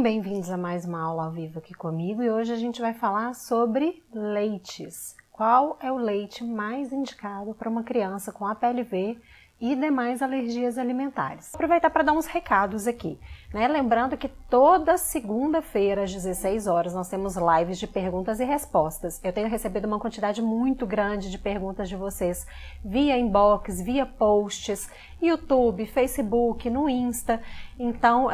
Bem-vindos a mais uma aula ao vivo aqui comigo e hoje a gente vai falar sobre leites. Qual é o leite mais indicado para uma criança com APLV e demais alergias alimentares? Vou aproveitar para dar uns recados aqui, né? Lembrando que toda segunda-feira às 16 horas nós temos lives de perguntas e respostas. Eu tenho recebido uma quantidade muito grande de perguntas de vocês via inbox, via posts, YouTube, Facebook, no Insta. Então,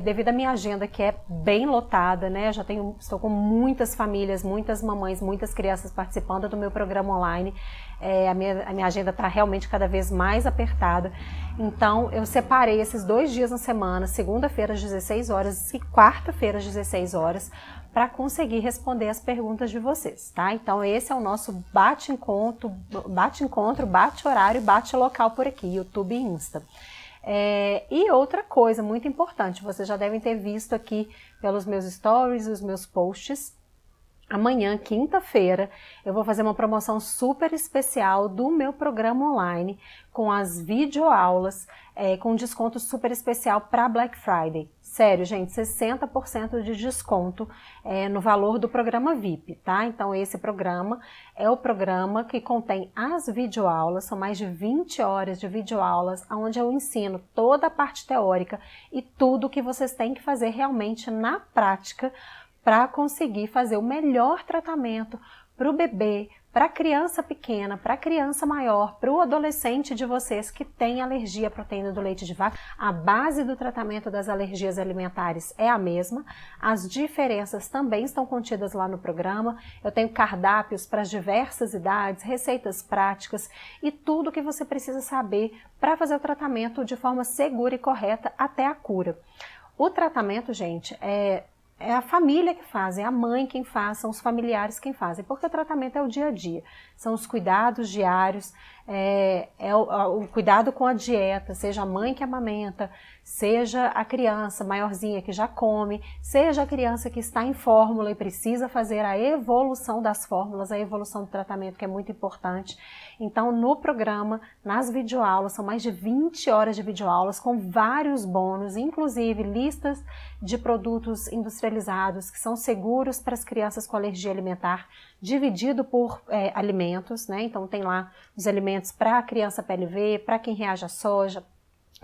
devido à minha agenda que é bem lotada, né? Estou com muitas famílias, muitas mamães, muitas crianças participando do meu programa online. A minha agenda está realmente cada vez mais apertada. Então, eu separei esses 2 dias na semana, segunda-feira às 16 horas e quarta-feira às 16 horas, para conseguir responder as perguntas de vocês, tá? Então, esse é o nosso bate-encontro, bate-horário e bate-local por aqui, YouTube e Insta. E outra coisa muito importante, vocês já devem ter visto aqui pelos meus stories, os meus posts. Amanhã, quinta-feira, eu vou fazer uma promoção super especial do meu programa online com as videoaulas, com desconto super especial para Black Friday. Sério, gente, 60% de desconto no valor do programa VIP, tá? Então, esse programa é o programa que contém as videoaulas, são mais de 20 horas de videoaulas, onde eu ensino toda a parte teórica e tudo que vocês têm que fazer realmente na prática para conseguir fazer o melhor tratamento para o bebê, para a criança pequena, para a criança maior, para o adolescente de vocês que tem alergia à proteína do leite de vaca. A base do tratamento das alergias alimentares é a mesma, as diferenças também estão contidas lá no programa. Eu tenho cardápios para as diversas idades, receitas práticas e tudo que você precisa saber para fazer o tratamento de forma segura e correta até a cura. O tratamento, gente, é a família que faz, é a mãe quem faz, são os familiares quem fazem, porque o tratamento é o dia a dia, são os cuidados diários, o cuidado com a dieta, seja a mãe que amamenta, seja a criança maiorzinha que já come, seja a criança que está em fórmula e precisa fazer a evolução das fórmulas, a evolução do tratamento, que é muito importante. Então, no programa, nas videoaulas, são mais de 20 horas de videoaulas com vários bônus, inclusive listas de produtos industrializados que são seguros para as crianças com alergia alimentar, dividido por alimentos, né? Então tem lá os alimentos para a criança PLV, para quem reage à soja,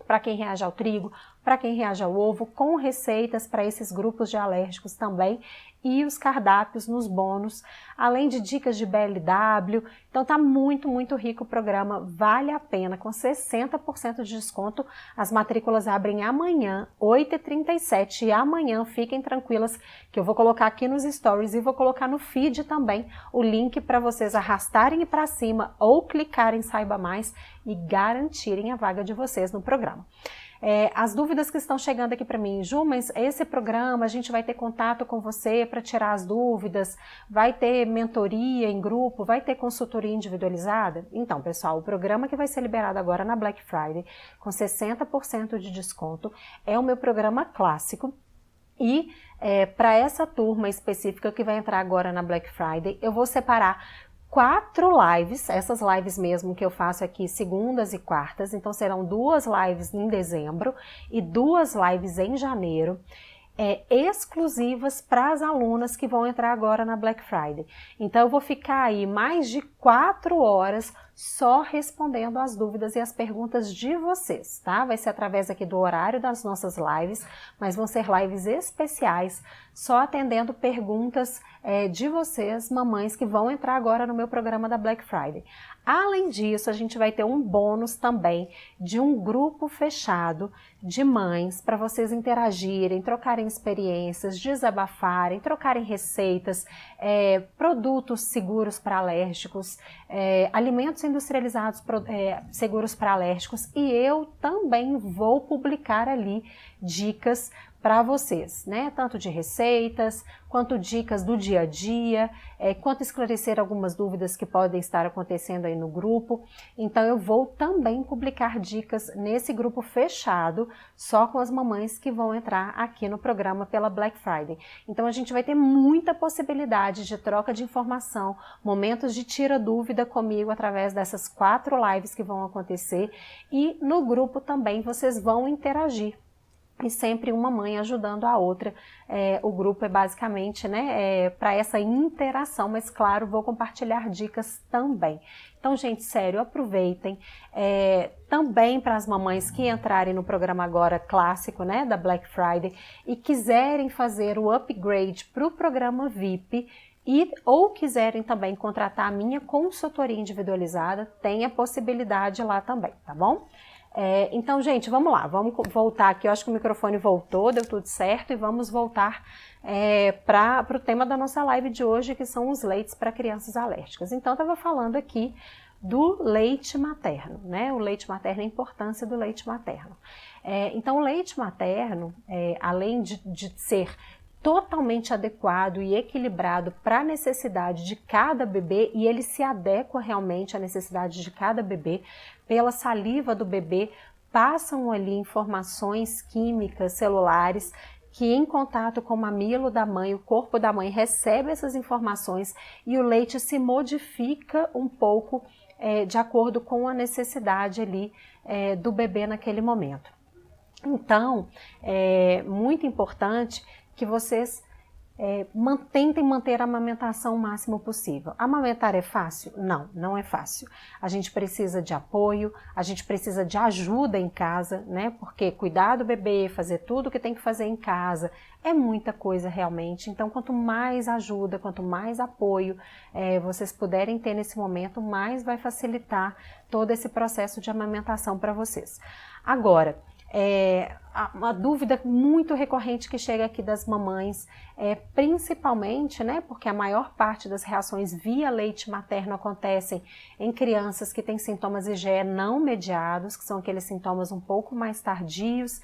para quem reage ao trigo, para quem reage ao ovo, com receitas para esses grupos de alérgicos também, e os cardápios nos bônus, além de dicas de BLW. Então tá muito, muito rico o programa, vale a pena, com 60% de desconto. As matrículas abrem amanhã, 8h37, e amanhã fiquem tranquilas que eu vou colocar aqui nos stories e vou colocar no feed também o link para vocês arrastarem para cima ou clicarem em Saiba Mais e garantirem a vaga de vocês no programa. As dúvidas que estão chegando aqui para mim, Ju, mas esse programa a gente vai ter contato com você para tirar as dúvidas, vai ter mentoria em grupo, vai ter consultoria individualizada? Então, pessoal, o programa que vai ser liberado agora na Black Friday, com 60% de desconto, é o meu programa clássico. E para essa turma específica que vai entrar agora na Black Friday, eu vou separar 4 lives, essas lives mesmo que eu faço aqui segundas e quartas, então serão 2 lives em dezembro e 2 lives em janeiro, exclusivas para as alunas que vão entrar agora na Black Friday. Então eu vou ficar aí mais de 4 horas só respondendo as dúvidas e as perguntas de vocês, tá? Vai ser através aqui do horário das nossas lives, mas vão ser lives especiais, só atendendo perguntas de vocês, mamães, que vão entrar agora no meu programa da Black Friday. Além disso, a gente vai ter um bônus também de um grupo fechado de mães para vocês interagirem, trocarem experiências, desabafarem, trocarem receitas, produtos seguros para alérgicos, alimentos industrializados seguros para alérgicos, e eu também vou publicar ali dicas para vocês, né? Tanto de receitas, quanto dicas do dia a dia, quanto esclarecer algumas dúvidas que podem estar acontecendo aí no grupo. Então eu vou também publicar dicas nesse grupo fechado, só com as mamães que vão entrar aqui no programa pela Black Friday. Então a gente vai ter muita possibilidade de troca de informação, momentos de tira dúvida comigo através dessas 4 lives que vão acontecer, e no grupo também vocês vão interagir. e sempre uma mãe ajudando a outra. O grupo é basicamente, né, para essa interação, mas claro, vou compartilhar dicas também. Então, gente, sério, aproveitem. Também para as mamães que entrarem no programa agora clássico, né, da Black Friday, e quiserem fazer o upgrade para o programa VIP, ou quiserem também contratar a minha consultoria individualizada, tem a possibilidade lá também, tá bom? Então, gente, vamos lá, vamos voltar aqui. Eu acho que o microfone voltou, deu tudo certo, e vamos voltar para o tema da nossa live de hoje, que são os leites para crianças alérgicas. Então, eu estava falando aqui do leite materno, né? O leite materno, a importância do leite materno. Então, o leite materno, além de ser totalmente adequado e equilibrado para a necessidade de cada bebê, e ele se adequa realmente à necessidade de cada bebê, pela saliva do bebê passam ali informações químicas, celulares, que em contato com o mamilo da mãe, o corpo da mãe recebe essas informações e o leite se modifica um pouco de acordo com a necessidade ali do bebê naquele momento. Então, é muito importante que vocês tentem manter a amamentação o máximo possível. Amamentar é fácil? Não, não é fácil. A gente precisa de apoio, a gente precisa de ajuda em casa, né? Porque cuidar do bebê, fazer tudo o que tem que fazer em casa, é muita coisa realmente. Então, quanto mais ajuda, quanto mais apoio vocês puderem ter nesse momento, mais vai facilitar todo esse processo de amamentação para vocês. Agora, uma dúvida muito recorrente que chega aqui das mamães, principalmente, né, porque a maior parte das reações via leite materno acontecem em crianças que têm sintomas IgE não mediados, que são aqueles sintomas um pouco mais tardios,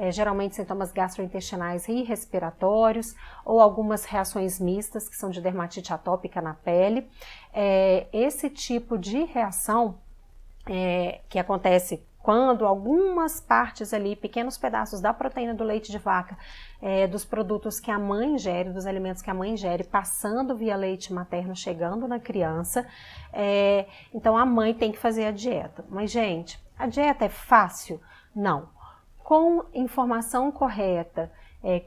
geralmente sintomas gastrointestinais e respiratórios, ou algumas reações mistas, que são de dermatite atópica na pele. Esse tipo de reação que acontece quando algumas partes ali, pequenos pedaços da proteína do leite de vaca, dos produtos que a mãe ingere, dos alimentos que a mãe ingere, passando via leite materno, chegando na criança, então a mãe tem que fazer a dieta. Mas, gente, a dieta é fácil? Não. Com informação correta,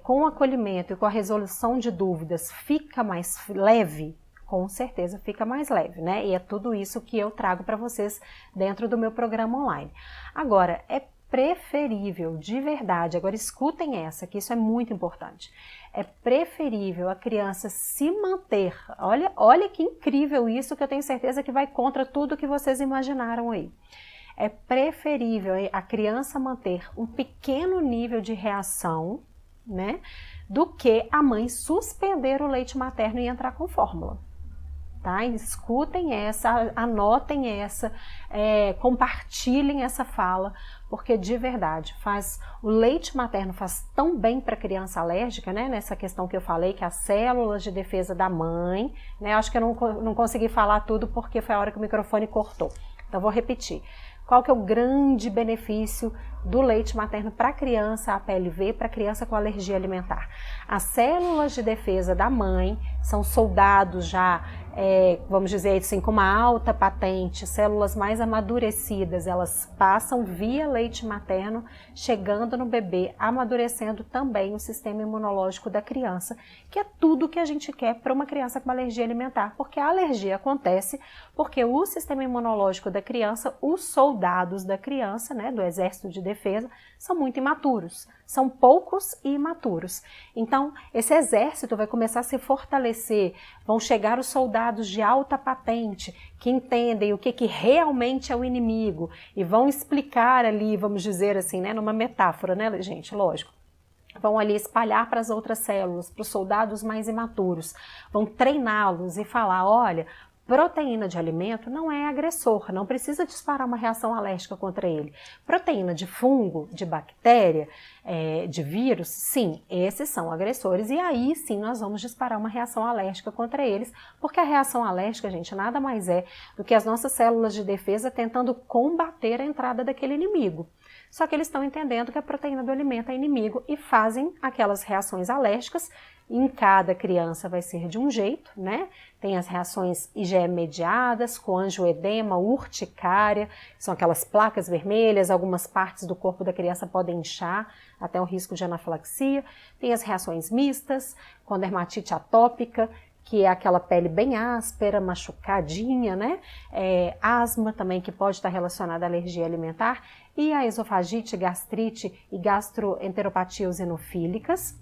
com acolhimento e com a resolução de dúvidas, fica mais leve? Com certeza fica mais leve, né? E é tudo isso que eu trago para vocês dentro do meu programa online. Agora, é preferível, de verdade, agora escutem essa, que isso é muito importante. É preferível a criança se manter, olha que incrível isso, que eu tenho certeza que vai contra tudo que vocês imaginaram aí. É preferível a criança manter um pequeno nível de reação, né? Do que a mãe suspender o leite materno e entrar com fórmula. Tá? Escutem essa, anotem essa, compartilhem essa fala, porque de verdade o leite materno faz tão bem para a criança alérgica, né? Nessa questão que eu falei, que as células de defesa da mãe, né? Acho que eu não consegui falar tudo porque foi a hora que o microfone cortou, então vou repetir. Qual que é o grande benefício do leite materno para a criança, a PLV, para a criança com alergia alimentar? As células de defesa da mãe são soldados já, vamos dizer assim, com uma alta patente, células mais amadurecidas, elas passam via leite materno, chegando no bebê, amadurecendo também o sistema imunológico da criança, que é tudo que a gente quer para uma criança com alergia alimentar, porque a alergia acontece porque o sistema imunológico da criança, os soldados da criança, né, do exército de defesa, são muito imaturos, são poucos e imaturos. Então, esse exército vai começar a se fortalecer, vão chegar os soldados de alta patente, que entendem o que realmente é o inimigo, e vão explicar ali, vamos dizer assim, né, numa metáfora, né, gente, lógico. Vão ali espalhar para as outras células, para os soldados mais imaturos, vão treiná-los e falar, olha, proteína de alimento não é agressor, não precisa disparar uma reação alérgica contra ele. Proteína de fungo, de bactéria, de vírus, sim, esses são agressores e aí sim nós vamos disparar uma reação alérgica contra eles, porque a reação alérgica, gente, nada mais é do que as nossas células de defesa tentando combater a entrada daquele inimigo. só que eles estão entendendo que a proteína do alimento é inimigo e fazem aquelas reações alérgicas. Em cada criança vai ser de um jeito, né? Tem as reações IgE mediadas, com angioedema, urticária, são aquelas placas vermelhas, algumas partes do corpo da criança podem inchar, até o risco de anafilaxia. Tem as reações mistas, com dermatite atópica, que é aquela pele bem áspera, machucadinha, né? Asma também, que pode estar relacionada à alergia alimentar, e a esofagite, gastrite e gastroenteropatia eosinofílicas.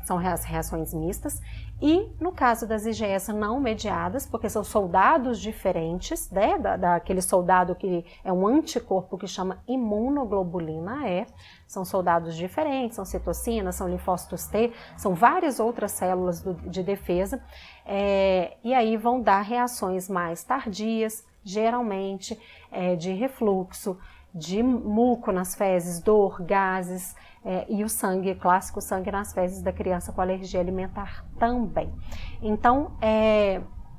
São as reações mistas, e no caso das IgEs não mediadas, porque são soldados diferentes, né, daquele soldado que é um anticorpo que chama imunoglobulina E, são soldados diferentes, são citocinas, são linfócitos T, são várias outras células de defesa, e aí vão dar reações mais tardias, geralmente de refluxo, de muco nas fezes, dor, gases, e o sangue, clássico sangue nas fezes da criança com alergia alimentar também. Então,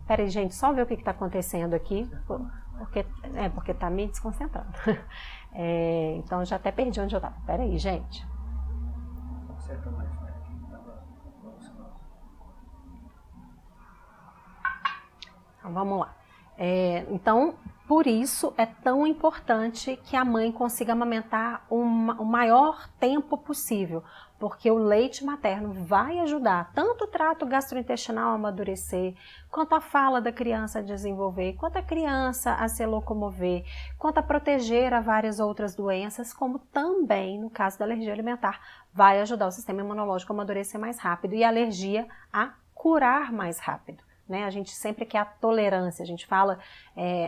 peraí gente, só ver o que está acontecendo aqui, porque está me desconcentrando. Então, já até perdi onde eu estava. Peraí, gente. Então, vamos lá. Então, por isso é tão importante que a mãe consiga amamentar o maior tempo possível, porque o leite materno vai ajudar tanto o trato gastrointestinal a amadurecer, quanto a fala da criança a desenvolver, quanto a criança a se locomover, quanto a proteger a várias outras doenças, como também, no caso da alergia alimentar, vai ajudar o sistema imunológico a amadurecer mais rápido e a alergia a curar mais rápido. Né? A gente sempre quer a tolerância, a gente fala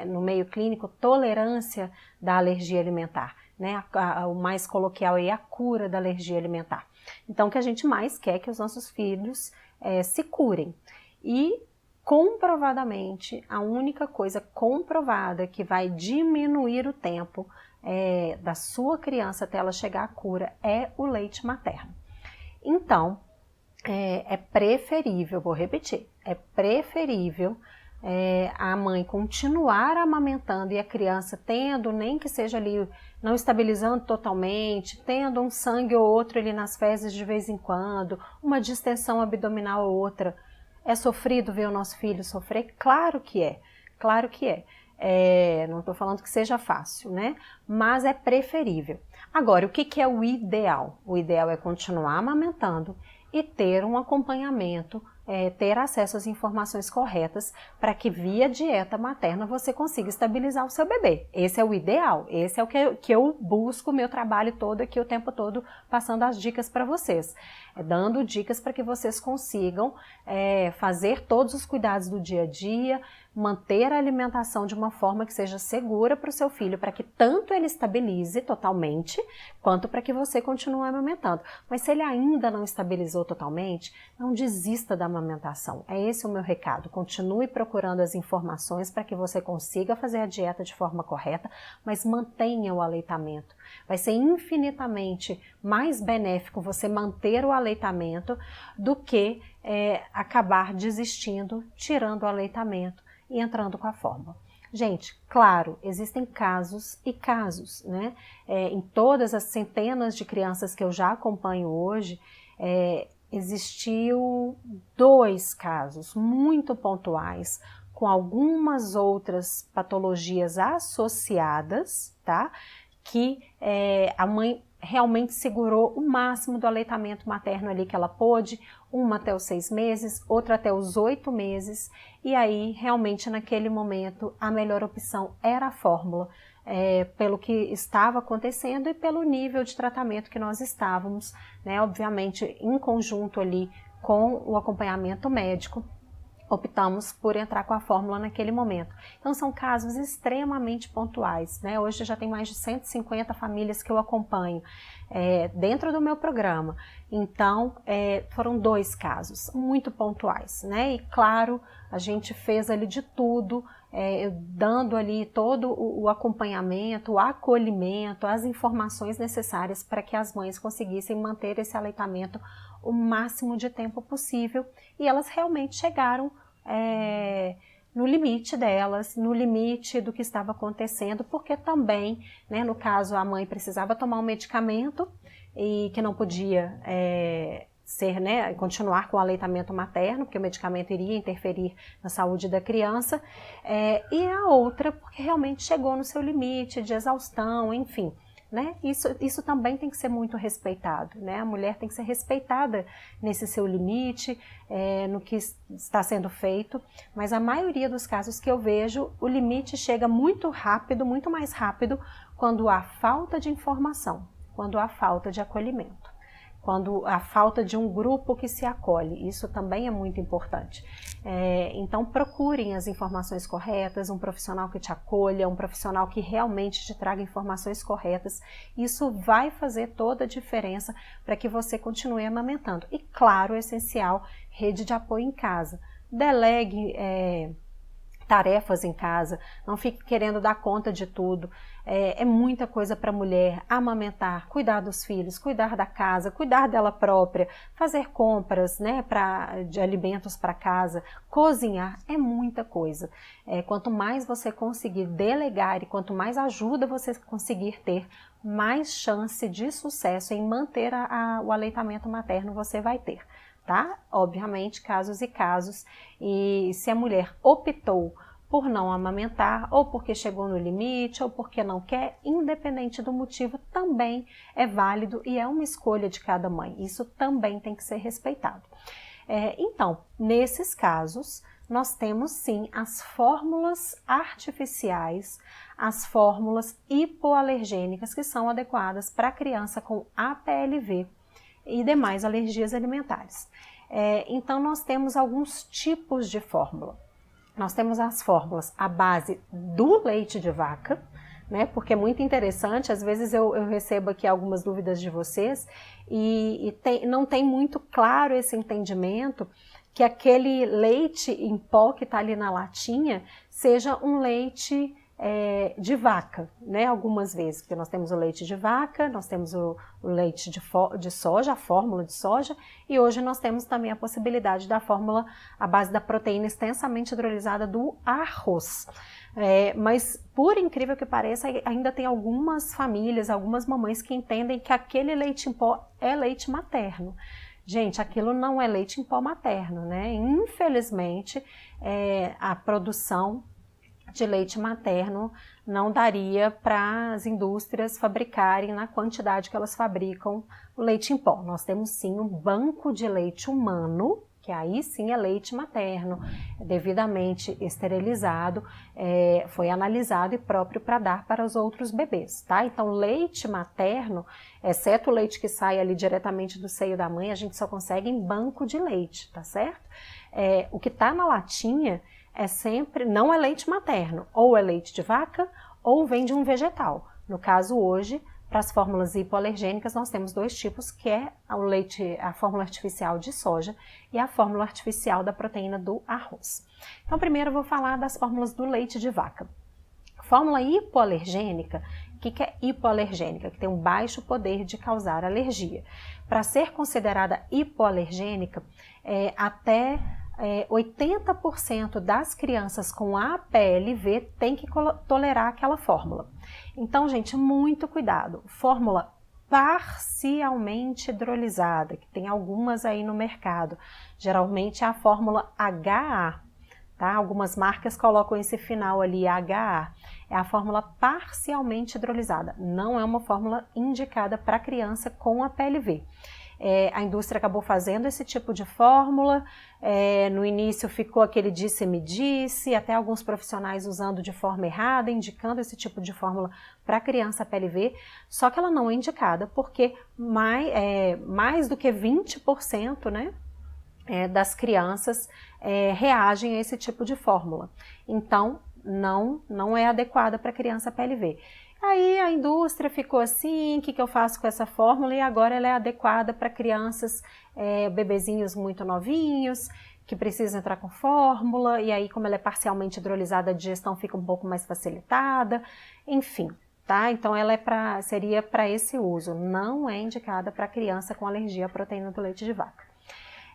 no meio clínico tolerância da alergia alimentar, né? O mais coloquial é a cura da alergia alimentar. Então o que a gente mais quer é que os nossos filhos se curem. E comprovadamente, a única coisa comprovada que vai diminuir o tempo da sua criança até ela chegar à cura é o leite materno. Então, é preferível, vou repetir, é preferível a mãe continuar amamentando e a criança tendo, nem que seja ali, não estabilizando totalmente, tendo um sangue ou outro ali nas fezes de vez em quando, uma distensão abdominal ou outra. É sofrido ver o nosso filho sofrer? Claro que é, claro que é. Não estou falando que seja fácil, né? Mas é preferível. Agora, o que é o ideal? O ideal é continuar amamentando e ter um acompanhamento, ter acesso às informações corretas para que via dieta materna você consiga estabilizar o seu bebê. Esse é o ideal, esse é o que eu busco o meu trabalho todo aqui o tempo todo, passando as dicas para vocês. Dando dicas para que vocês consigam fazer todos os cuidados do dia a dia, manter a alimentação de uma forma que seja segura para o seu filho, para que tanto ele estabilize totalmente, quanto para que você continue amamentando. Mas se ele ainda não estabilizou totalmente, não desista da amamentação. É esse o meu recado. Continue procurando as informações para que você consiga fazer a dieta de forma correta, mas mantenha o aleitamento. Vai ser infinitamente mais benéfico você manter o aleitamento do que acabar desistindo, tirando o aleitamento e entrando com a fórmula. Gente, claro, existem casos e casos, né? Em todas as centenas de crianças que eu já acompanho hoje, existiu 2 casos muito pontuais, com algumas outras patologias associadas, tá? Que a mãe realmente segurou o máximo do aleitamento materno ali que ela pôde, uma até os 6 meses, outra até os 8 meses, e aí realmente naquele momento a melhor opção era a fórmula, pelo que estava acontecendo e pelo nível de tratamento que nós estávamos, né, obviamente em conjunto ali com o acompanhamento médico, optamos por entrar com a fórmula naquele momento. Então são casos extremamente pontuais, né? Hoje já tem mais de 150 famílias que eu acompanho dentro do meu programa. Então foram 2 casos muito pontuais, né? E claro, a gente fez ali de tudo, dando ali todo o acompanhamento, o acolhimento, as informações necessárias para que as mães conseguissem manter esse aleitamento o máximo de tempo possível, e elas realmente chegaram no limite delas, no limite do que estava acontecendo, porque também, né, no caso, a mãe precisava tomar um medicamento e que não podia ser, né, continuar com o aleitamento materno, porque o medicamento iria interferir na saúde da criança, e a outra porque realmente chegou no seu limite de exaustão, enfim. Né? Isso também tem que ser muito respeitado, né? A mulher tem que ser respeitada nesse seu limite, no que está sendo feito, mas a maioria dos casos que eu vejo, o limite chega muito rápido, muito mais rápido, quando há falta de informação, quando há falta de acolhimento, quando há falta de um grupo que se acolhe, isso também é muito importante. Então procurem as informações corretas, um profissional que te acolha, um profissional que realmente te traga informações corretas, isso vai fazer toda a diferença para que você continue amamentando. E claro, é essencial, rede de apoio em casa, delegue tarefas em casa, não fique querendo dar conta de tudo, é muita coisa para a mulher, amamentar, cuidar dos filhos, cuidar da casa, cuidar dela própria, fazer compras, né, de alimentos para casa, cozinhar, é muita coisa. Quanto mais você conseguir delegar e quanto mais ajuda você conseguir ter, mais chance de sucesso em manter o aleitamento materno você vai ter. Tá? Obviamente, casos e casos, e se a mulher optou por não amamentar, ou porque chegou no limite, ou porque não quer, independente do motivo, também é válido e é uma escolha de cada mãe. Isso também tem que ser respeitado. Então, nesses casos, nós temos sim as fórmulas artificiais, as fórmulas hipoalergênicas que são adequadas para a criança com APLV e demais alergias alimentares. Então, nós temos alguns tipos de fórmula. Nós temos as fórmulas à base do leite de vaca, né? Porque é muito interessante, às vezes eu recebo aqui algumas dúvidas de vocês e não tem muito claro esse entendimento que aquele leite em pó que está ali na latinha seja um leite de vaca, né? Algumas vezes, porque nós temos o leite de vaca, nós temos o leite de soja, a fórmula de soja, e hoje nós temos também a possibilidade da fórmula à base da proteína extensamente hidrolisada do arroz. Mas, por incrível que pareça, ainda tem algumas famílias, algumas mamães que entendem que aquele leite em pó é leite materno. Gente, aquilo não é leite em pó materno, né? Infelizmente, a produção de leite materno não daria para as indústrias fabricarem na quantidade que elas fabricam o leite em pó. Nós temos sim um banco de leite humano, que aí sim é leite materno, devidamente esterilizado, foi analisado e próprio para dar para os outros bebês, tá? Então, leite materno, exceto o leite que sai ali diretamente do seio da mãe, a gente só consegue em banco de leite, tá certo? O que está na latinha não é leite materno, ou é leite de vaca, ou vem de um vegetal. No caso hoje, para as fórmulas hipoalergênicas, nós temos dois tipos, que é a fórmula artificial de soja e a fórmula artificial da proteína do arroz. Então, primeiro eu vou falar das fórmulas do leite de vaca. Fórmula hipoalergênica, o que é hipoalergênica? Que tem um baixo poder de causar alergia. Para ser considerada hipoalergênica, até 80% das crianças com APLV tem que tolerar aquela fórmula. Então, gente, muito cuidado. Fórmula parcialmente hidrolisada, que tem algumas aí no mercado. Geralmente é a fórmula HA, tá? Algumas marcas colocam esse final ali, HA. É a fórmula parcialmente hidrolisada. Não é uma fórmula indicada para criança com APLV. A indústria acabou fazendo esse tipo de fórmula, no início ficou aquele disse-me-disse, até alguns profissionais usando de forma errada, indicando esse tipo de fórmula para criança PLV, só que ela não é indicada porque mais do que 20%, né, das crianças reagem a esse tipo de fórmula. Então, não é adequada para criança PLV. Aí a indústria ficou assim, o que eu faço com essa fórmula? E agora ela é adequada para crianças, bebezinhos muito novinhos, que precisam entrar com fórmula, e aí como ela é parcialmente hidrolisada, a digestão fica um pouco mais facilitada, enfim, tá? Então ela seria para esse uso, não é indicada para criança com alergia à proteína do leite de vaca.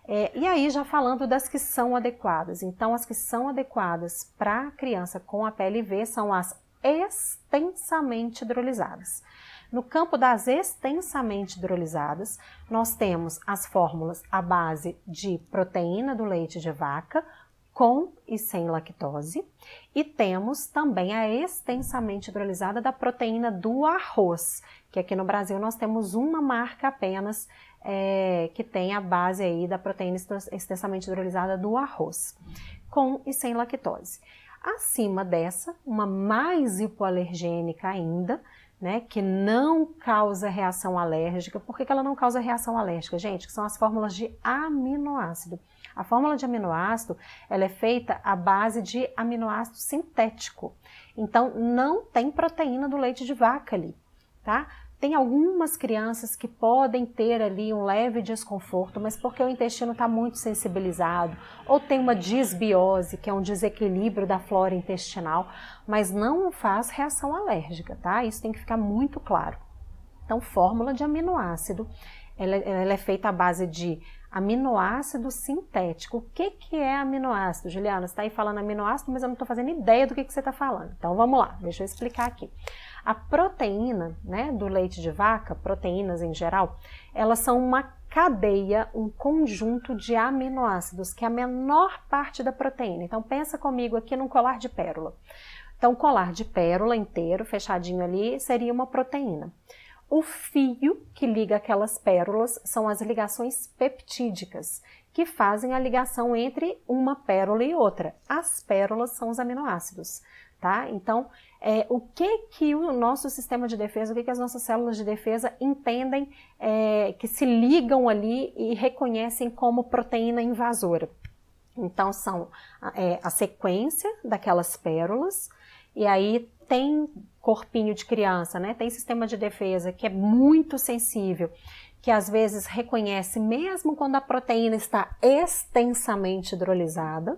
E aí já falando das que são adequadas, então as que são adequadas para criança com APLV são as extensamente hidrolisadas. No campo das extensamente hidrolisadas, nós temos as fórmulas à base de proteína do leite de vaca, com e sem lactose, e temos também a extensamente hidrolisada da proteína do arroz, que aqui no Brasil nós temos uma marca apenas que tem a base aí da proteína extensamente hidrolisada do arroz, com e sem lactose. Acima dessa, uma mais hipoalergênica ainda, né, que não causa reação alérgica. Por que ela não causa reação alérgica, gente? Que são as fórmulas de aminoácido. A fórmula de aminoácido, ela é feita à base de aminoácido sintético. Então, não tem proteína do leite de vaca ali, tá? Tem algumas crianças que podem ter ali um leve desconforto, mas porque o intestino está muito sensibilizado, ou tem uma disbiose, que é um desequilíbrio da flora intestinal, mas não faz reação alérgica, tá? Isso tem que ficar muito claro. Então, fórmula de aminoácido, ela é feita à base de aminoácido sintético. O que é aminoácido? Juliana, você está aí falando aminoácido, mas eu não estou fazendo ideia do que você está falando. Então, vamos lá, deixa eu explicar aqui. A proteína, né, do leite de vaca, proteínas em geral, elas são uma cadeia, um conjunto de aminoácidos, que é a menor parte da proteína. Então, pensa comigo aqui num colar de pérola. Então, o colar de pérola inteiro, fechadinho ali, seria uma proteína. O fio que liga aquelas pérolas são as ligações peptídicas, que fazem a ligação entre uma pérola e outra. As pérolas são os aminoácidos, tá? Então, o que o nosso sistema de defesa, o que as nossas células de defesa entendem que se ligam ali e reconhecem como proteína invasora? Então, são a sequência daquelas pérolas, e aí tem corpinho de criança, né? Tem sistema de defesa que é muito sensível, que às vezes reconhece mesmo quando a proteína está extensamente hidrolisada,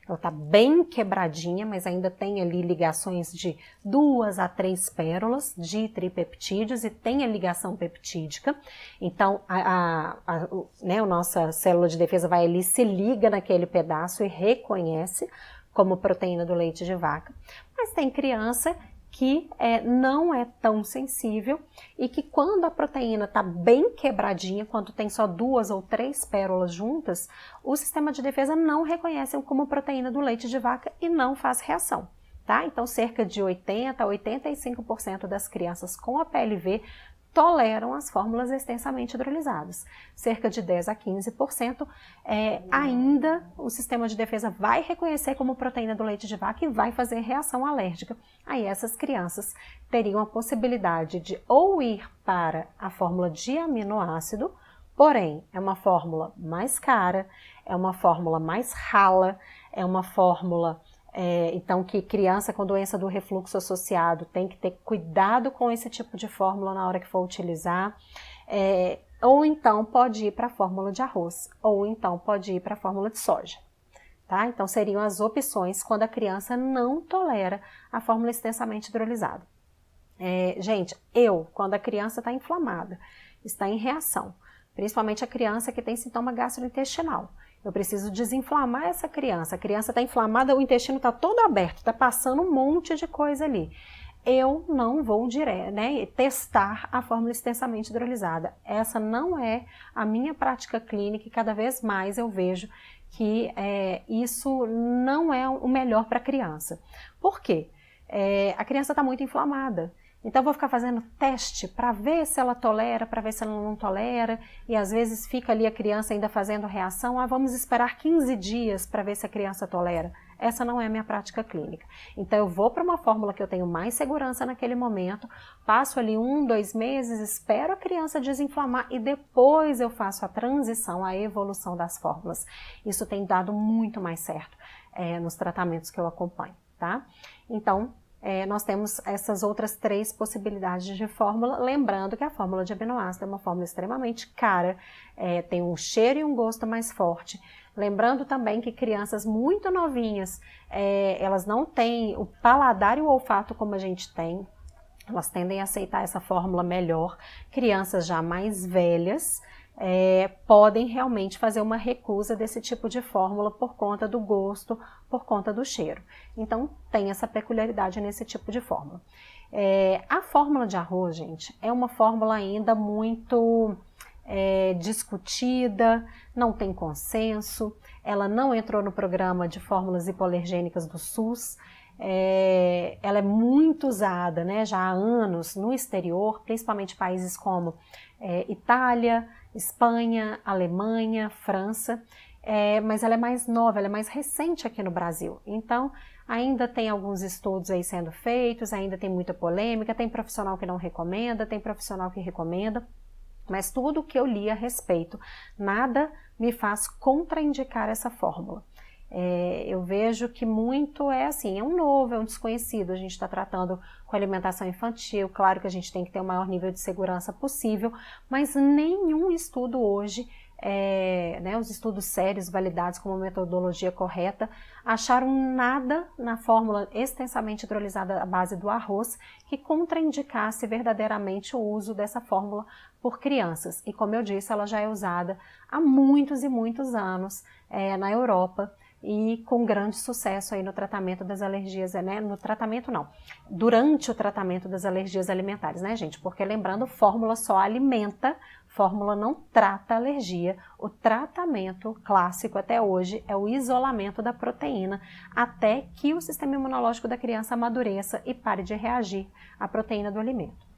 ela está bem quebradinha, mas ainda tem ali ligações de 2 a 3 pérolas de tripeptídeos e tem a ligação peptídica. Então, a nossa célula de defesa vai ali, se liga naquele pedaço e reconhece como proteína do leite de vaca. Mas tem criança que não é tão sensível e que quando a proteína está bem quebradinha, quando tem só 2 ou 3 pérolas juntas, o sistema de defesa não reconhece como proteína do leite de vaca e não faz reação, tá? Então, cerca de 80% a 85% das crianças com APLV toleram as fórmulas extensamente hidrolisadas. Cerca de 10% a 15% ainda o sistema de defesa vai reconhecer como proteína do leite de vaca e vai fazer reação alérgica. Aí essas crianças teriam a possibilidade de ou ir para a fórmula de aminoácido, porém é uma fórmula mais cara, é uma fórmula mais rala, é uma fórmula então que criança com doença do refluxo associado tem que ter cuidado com esse tipo de fórmula na hora que for utilizar, ou então pode ir para a fórmula de arroz, ou então pode ir para a fórmula de soja, tá? Então seriam as opções quando a criança não tolera a fórmula extensamente hidrolisada. Gente, quando a criança está inflamada, está em reação, principalmente a criança que tem sintoma gastrointestinal, eu preciso desinflamar essa criança. A criança está inflamada, o intestino está todo aberto, está passando um monte de coisa ali. Eu não vou testar a fórmula extensamente hidrolisada. Essa não é a minha prática clínica e cada vez mais eu vejo que isso não é o melhor para a criança. Por quê? A criança está muito inflamada. Então, eu vou ficar fazendo teste para ver se ela tolera, para ver se ela não tolera, e às vezes fica ali a criança ainda fazendo reação, vamos esperar 15 dias para ver se a criança tolera. Essa não é a minha prática clínica. Então, eu vou para uma fórmula que eu tenho mais segurança naquele momento, passo ali 1, 2 meses, espero a criança desinflamar e depois eu faço a transição, a evolução das fórmulas. Isso tem dado muito mais certo nos tratamentos que eu acompanho, tá? Então, nós temos essas outras 3 possibilidades de fórmula, lembrando que a fórmula de aminoácido é uma fórmula extremamente cara, tem um cheiro e um gosto mais forte. Lembrando também que crianças muito novinhas, elas não têm o paladar e o olfato como a gente tem, elas tendem a aceitar essa fórmula melhor. Crianças já mais velhas, podem realmente fazer uma recusa desse tipo de fórmula por conta do gosto, por conta do cheiro. Então, tem essa peculiaridade nesse tipo de fórmula. A fórmula de arroz, gente, é uma fórmula ainda muito discutida, não tem consenso, ela não entrou no programa de fórmulas hipoalergênicas do SUS, ela é muito usada, né, já há anos no exterior, principalmente países como Itália, Espanha, Alemanha, França, mas ela é mais nova, ela é mais recente aqui no Brasil. Então, ainda tem alguns estudos aí sendo feitos, ainda tem muita polêmica, tem profissional que não recomenda, tem profissional que recomenda, mas tudo que eu li a respeito, nada me faz contraindicar essa fórmula. Eu vejo que muito é assim, é um novo, é um desconhecido, a gente está tratando com alimentação infantil, claro que a gente tem que ter o maior nível de segurança possível, mas nenhum estudo hoje, os estudos sérios, validados com uma metodologia correta, acharam nada na fórmula extensamente hidrolisada à base do arroz que contraindicasse verdadeiramente o uso dessa fórmula por crianças. E como eu disse, ela já é usada há muitos e muitos anos na Europa, e com grande sucesso aí no tratamento das alergias, né? No tratamento não, durante o tratamento das alergias alimentares, né, gente? Porque lembrando, fórmula só alimenta, fórmula não trata alergia. O tratamento clássico até hoje é o isolamento da proteína até que o sistema imunológico da criança amadureça e pare de reagir à proteína do alimento.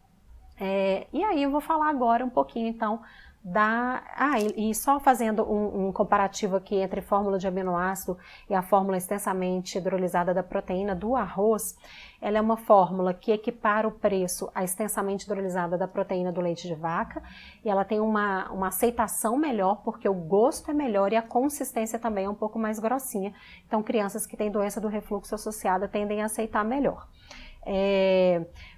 E aí eu vou falar agora um pouquinho então e só fazendo um comparativo aqui entre fórmula de aminoácido e a fórmula extensamente hidrolisada da proteína do arroz, ela é uma fórmula que equipara o preço à extensamente hidrolisada da proteína do leite de vaca, e ela tem uma aceitação melhor, porque o gosto é melhor e a consistência também é um pouco mais grossinha, então crianças que têm doença do refluxo associada tendem a aceitar melhor.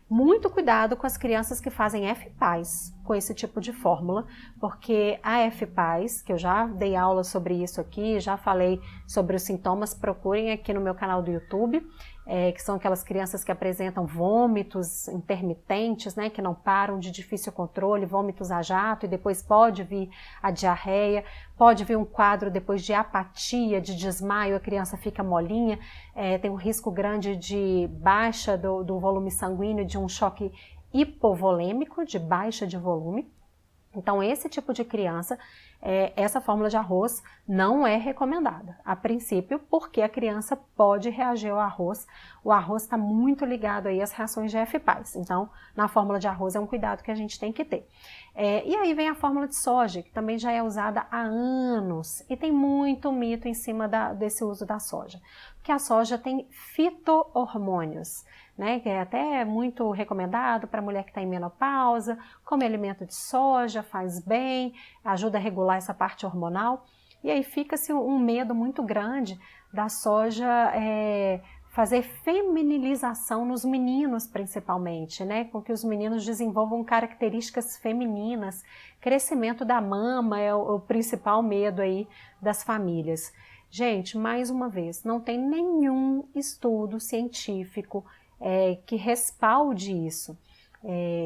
Muito cuidado com as crianças que fazem FPAS com esse tipo de fórmula, porque a FPAS, que eu já dei aula sobre isso aqui, já falei sobre os sintomas, procurem aqui no meu canal do YouTube, que são aquelas crianças que apresentam vômitos intermitentes, né, que não param, de difícil controle, vômitos a jato, e depois pode vir a diarreia, pode vir um quadro depois de apatia, de desmaio, a criança fica molinha, tem um risco grande de baixa do volume sanguíneo, de um choque hipovolêmico, de baixa de volume. Então, esse tipo de criança, essa fórmula de arroz não é recomendada, a princípio, porque a criança pode reagir ao arroz. O arroz está muito ligado aí às reações de FPAS, então, na fórmula de arroz é um cuidado que a gente tem que ter. E aí vem a fórmula de soja, que também já é usada há anos, e tem muito mito em cima desse uso da soja, porque a soja tem fito-hormônios, né, que é até muito recomendado para mulher que está em menopausa, come alimento de soja, faz bem, ajuda a regular essa parte hormonal, e aí fica-se um medo muito grande da soja fazer feminilização nos meninos principalmente, né, com que os meninos desenvolvam características femininas, crescimento da mama é o principal medo aí das famílias. Gente, mais uma vez, não tem nenhum estudo científico que respalde isso,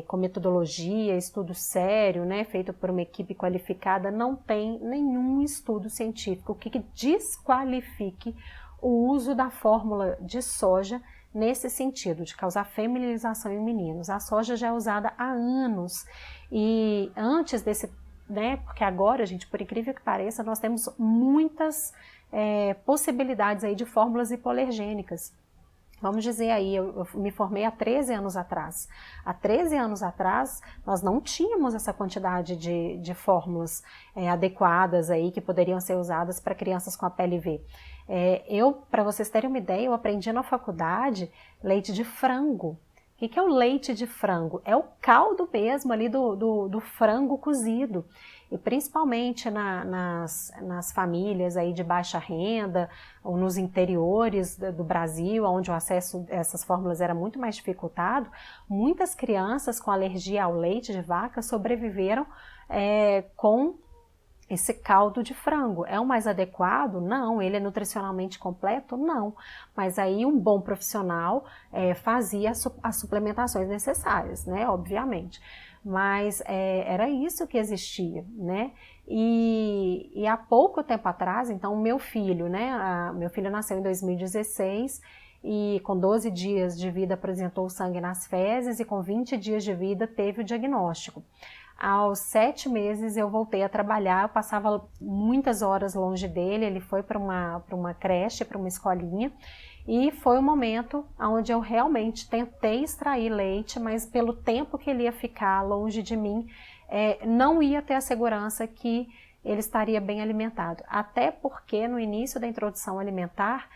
com metodologia, estudo sério, né, feito por uma equipe qualificada, não tem nenhum estudo científico que desqualifique o uso da fórmula de soja nesse sentido, de causar feminilização em meninos. A soja já é usada há anos, e antes desse, né, porque agora, gente, por incrível que pareça, nós temos muitas possibilidades aí de fórmulas hipoalergênicas. Vamos dizer aí, eu me formei há 13 anos atrás. Há 13 anos atrás, nós não tínhamos essa quantidade de fórmulas adequadas aí que poderiam ser usadas para crianças com APLV. Para vocês terem uma ideia, eu aprendi na faculdade leite de frango. O que é o leite de frango? É o caldo mesmo ali do frango cozido. E principalmente nas famílias aí de baixa renda, ou nos interiores do Brasil, onde o acesso a essas fórmulas era muito mais dificultado, muitas crianças com alergia ao leite de vaca sobreviveram com esse caldo de frango. É o mais adequado? Não. Ele é nutricionalmente completo? Não. Mas aí um bom profissional fazia as suplementações necessárias, né? Obviamente. mas era isso que existia, né? E há pouco tempo atrás, então, o meu filho, né? Meu filho nasceu em 2016 e com 12 dias de vida apresentou sangue nas fezes e com 20 dias de vida teve o diagnóstico. Aos 7 meses eu voltei a trabalhar, eu passava muitas horas longe dele, ele foi para uma creche, para uma escolinha, e foi um momento onde eu realmente tentei extrair leite, mas pelo tempo que ele ia ficar longe de mim, não ia ter a segurança que ele estaria bem alimentado. Até porque no início da introdução alimentar,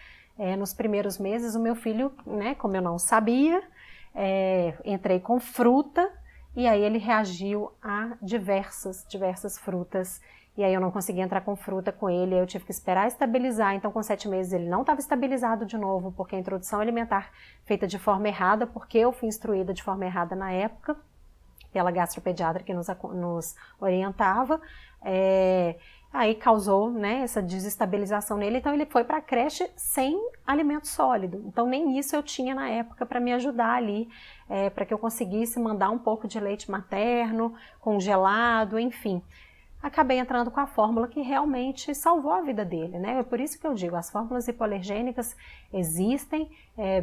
nos primeiros meses, o meu filho, né, como eu não sabia, entrei com fruta, e aí ele reagiu a diversas frutas, e aí eu não consegui entrar com fruta com ele, eu tive que esperar estabilizar, então com 7 meses ele não estava estabilizado de novo, porque a introdução alimentar feita de forma errada, porque eu fui instruída de forma errada na época, pela gastropediatra que nos orientava, aí causou, né, essa desestabilização nele, então ele foi para a creche sem alimento sólido, então nem isso eu tinha na época para me ajudar ali, para que eu conseguisse mandar um pouco de leite materno, congelado, enfim. Acabei entrando com a fórmula que realmente salvou a vida dele, né? É por isso que eu digo, as fórmulas hipoalergênicas existem,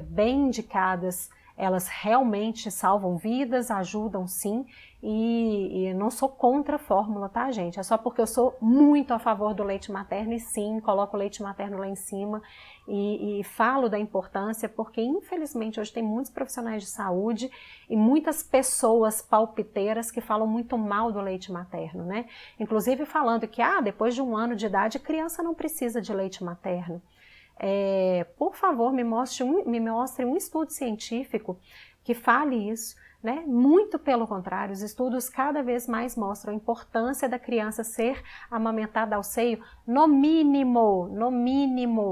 bem indicadas, elas realmente salvam vidas, ajudam sim, e não sou contra a fórmula, tá, gente? É só porque eu sou muito a favor do leite materno e sim, coloco o leite materno lá em cima e falo da importância, porque infelizmente hoje tem muitos profissionais de saúde e muitas pessoas palpiteiras que falam muito mal do leite materno, né? Inclusive falando que, depois de 1 ano de idade, a criança não precisa de leite materno. Por favor, me mostre um estudo científico que fale isso, né? Muito pelo contrário, os estudos cada vez mais mostram a importância da criança ser amamentada ao seio no mínimo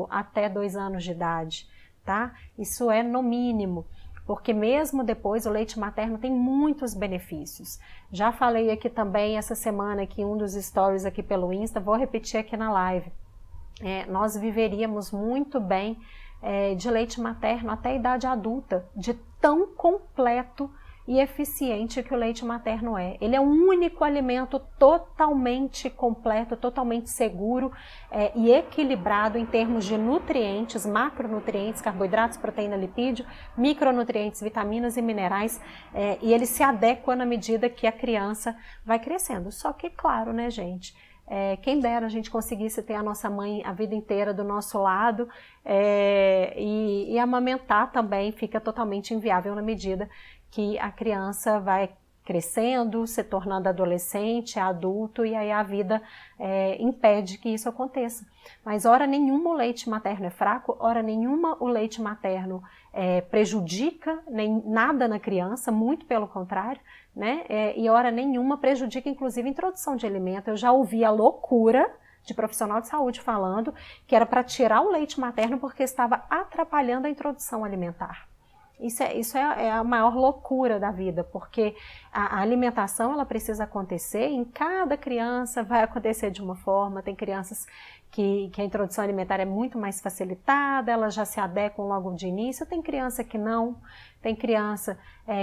até 2 anos de idade, tá? Isso é no mínimo, porque mesmo depois o leite materno tem muitos benefícios. Já falei aqui também essa semana aqui um dos stories aqui pelo Insta, vou repetir aqui na live. Nós viveríamos muito bem de leite materno até a idade adulta, de tão completo e eficiente que o leite materno é. Ele é o único alimento totalmente completo, totalmente seguro e equilibrado em termos de nutrientes, macronutrientes, carboidratos, proteína, lipídio, micronutrientes, vitaminas e minerais, e ele se adequa na medida que a criança vai crescendo. Só que, claro, né, gente? Quem dera a gente conseguisse ter a nossa mãe a vida inteira do nosso lado e amamentar também fica totalmente inviável na medida que a criança vai crescendo, se tornando adolescente, adulto e aí a vida impede que isso aconteça. Mas hora nenhuma o leite materno é fraco, hora nenhuma o leite materno prejudica nada na criança, muito pelo contrário, né? E hora nenhuma prejudica inclusive a introdução de alimento. Eu já ouvi a loucura de profissional de saúde falando que era para tirar o leite materno porque estava atrapalhando a introdução alimentar. Isso é a maior loucura da vida, porque a alimentação ela precisa acontecer, em cada criança vai acontecer de uma forma, tem crianças que a introdução alimentar é muito mais facilitada, elas já se adequam logo de início, tem criança que não, tem criança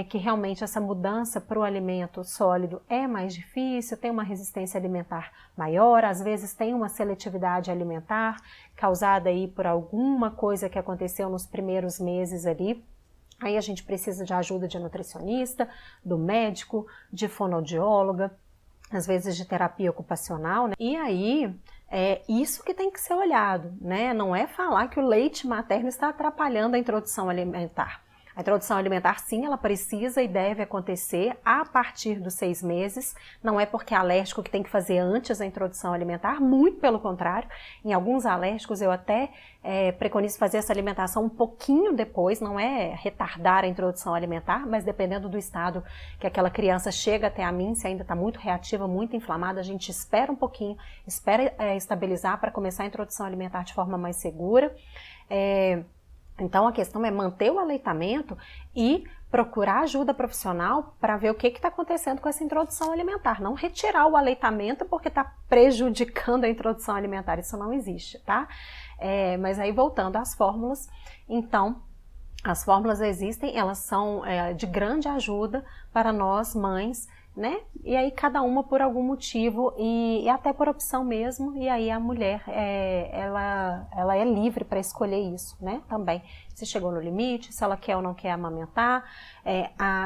que realmente essa mudança para o alimento sólido é mais difícil, tem uma resistência alimentar maior, às vezes tem uma seletividade alimentar causada aí por alguma coisa que aconteceu nos primeiros meses ali. Aí a gente precisa de ajuda de nutricionista, do médico, de fonoaudióloga, às vezes de terapia ocupacional, né? E aí, isso que tem que ser olhado, né? Não é falar que o leite materno está atrapalhando a introdução alimentar. A introdução alimentar, sim, ela precisa e deve acontecer a partir dos 6 meses. Não é porque é alérgico que tem que fazer antes a introdução alimentar, muito pelo contrário. Em alguns alérgicos eu até preconizo fazer essa alimentação um pouquinho depois, não é retardar a introdução alimentar, mas dependendo do estado que aquela criança chega até a mim, se ainda está muito reativa, muito inflamada, a gente espera um pouquinho, espera estabilizar para começar a introdução alimentar de forma mais segura. Então a questão é manter o aleitamento e procurar ajuda profissional para ver o que está acontecendo com essa introdução alimentar. Não retirar o aleitamento porque está prejudicando a introdução alimentar, isso não existe, tá? Mas aí voltando às fórmulas, então as fórmulas existem, elas são de grande ajuda para nós mães né? E aí cada uma por algum motivo e até por opção mesmo, e aí a mulher ela é livre para escolher isso, né? Também, se chegou no limite, se ela quer ou não quer amamentar,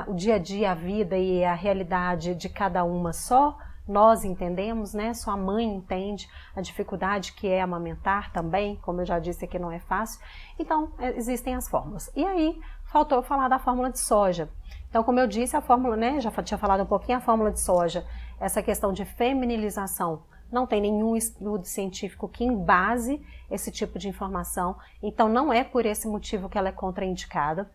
o dia a dia, a vida e a realidade de cada uma só nós entendemos, né? Sua mãe entende a dificuldade que é amamentar também, como eu já disse aqui, não é fácil. Então, existem as fórmulas. E aí, faltou eu falar da fórmula de soja. Então, como eu disse, a fórmula, né? Já tinha falado um pouquinho, a fórmula de soja, essa questão de feminilização, não tem nenhum estudo científico que embase esse tipo de informação. Então, não é por esse motivo que ela é contraindicada.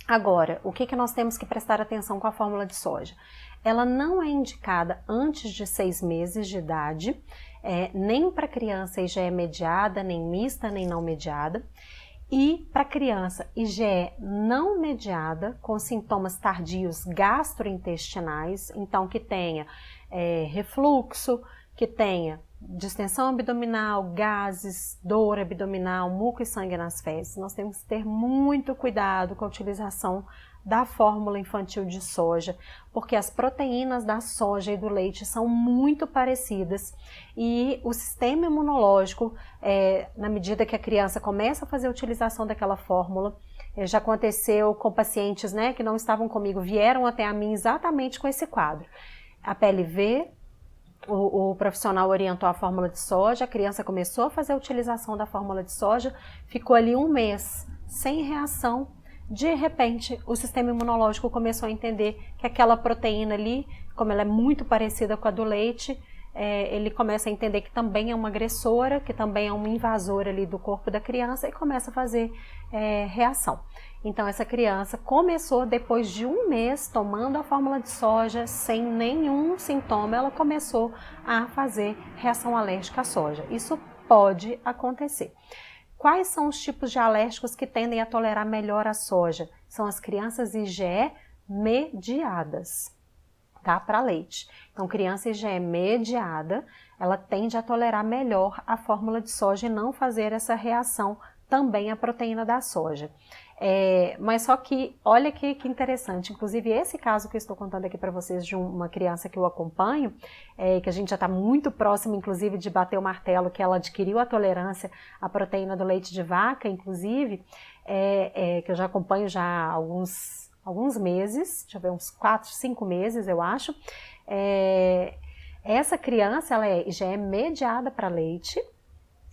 Agora, o que nós temos que prestar atenção com a fórmula de soja? Ela não é indicada antes de 6 meses de idade, nem para criança IgE mediada, nem mista, nem não mediada. E para criança IgE não mediada, com sintomas tardios gastrointestinais, então que tenha refluxo, que tenha distensão abdominal, gases, dor abdominal, muco e sangue nas fezes. Nós temos que ter muito cuidado com a utilização da fórmula infantil de soja, porque as proteínas da soja e do leite são muito parecidas e o sistema imunológico, na medida que a criança começa a fazer a utilização daquela fórmula, já aconteceu com pacientes, né, que não estavam comigo, vieram até a mim exatamente com esse quadro. A PLV, o profissional orientou a fórmula de soja, a criança começou a fazer a utilização da fórmula de soja, ficou ali 1 mês sem reação. De repente, o sistema imunológico começou a entender que aquela proteína ali, como ela é muito parecida com a do leite, ele começa a entender que também é uma agressora, que também é uma invasora ali do corpo da criança e começa a fazer reação. Então, essa criança começou, depois de 1 mês, tomando a fórmula de soja, sem nenhum sintoma, ela começou a fazer reação alérgica à soja. Isso pode acontecer. Quais são os tipos de alérgicos que tendem a tolerar melhor a soja? São as crianças IgE mediadas, tá? Para leite. Então, criança IgE mediada, ela tende a tolerar melhor a fórmula de soja e não fazer essa reação também à proteína da soja. Mas só que, olha que interessante, inclusive esse caso que eu estou contando aqui para vocês de uma criança que eu acompanho, que a gente já está muito próximo, inclusive, de bater o martelo, que ela adquiriu a tolerância à proteína do leite de vaca, inclusive, que eu já acompanho já há alguns meses, deixa eu ver, uns 4, 5 meses, eu acho. Essa criança, ela já é mediada para leite,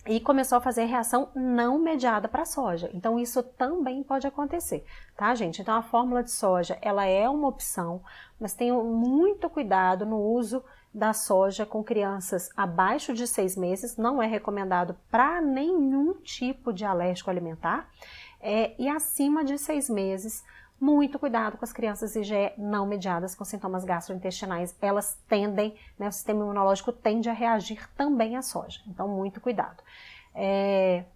e começou a fazer reação não mediada para soja. Então, isso também pode acontecer, tá, gente? Então, a fórmula de soja, ela é uma opção, mas tenham muito cuidado no uso da soja com crianças abaixo de 6 meses, não é recomendado para nenhum tipo de alérgico alimentar, e acima de 6 meses, muito cuidado com as crianças IgE não mediadas com sintomas gastrointestinais, elas tendem, né, o sistema imunológico tende a reagir também à soja, então muito cuidado.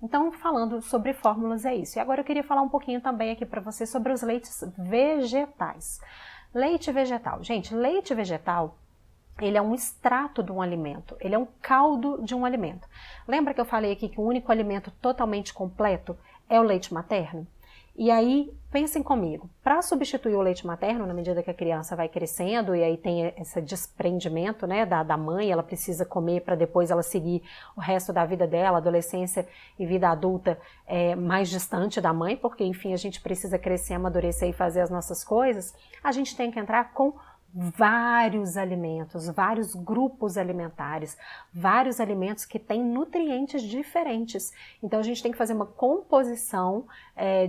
Então, falando sobre fórmulas é isso. E agora eu queria falar um pouquinho também aqui para vocês sobre os leites vegetais. Leite vegetal. Gente, leite vegetal, ele é um extrato de um alimento, ele é um caldo de um alimento. Lembra que eu falei aqui que o único alimento totalmente completo é o leite materno? E aí, pensem comigo, para substituir o leite materno, na medida que a criança vai crescendo e aí tem esse desprendimento, né, da mãe, ela precisa comer para depois ela seguir o resto da vida dela, adolescência e vida adulta mais distante da mãe, porque enfim a gente precisa crescer, amadurecer e fazer as nossas coisas, a gente tem que entrar com vários alimentos, vários grupos alimentares, vários alimentos que têm nutrientes diferentes. Então a gente tem que fazer uma composição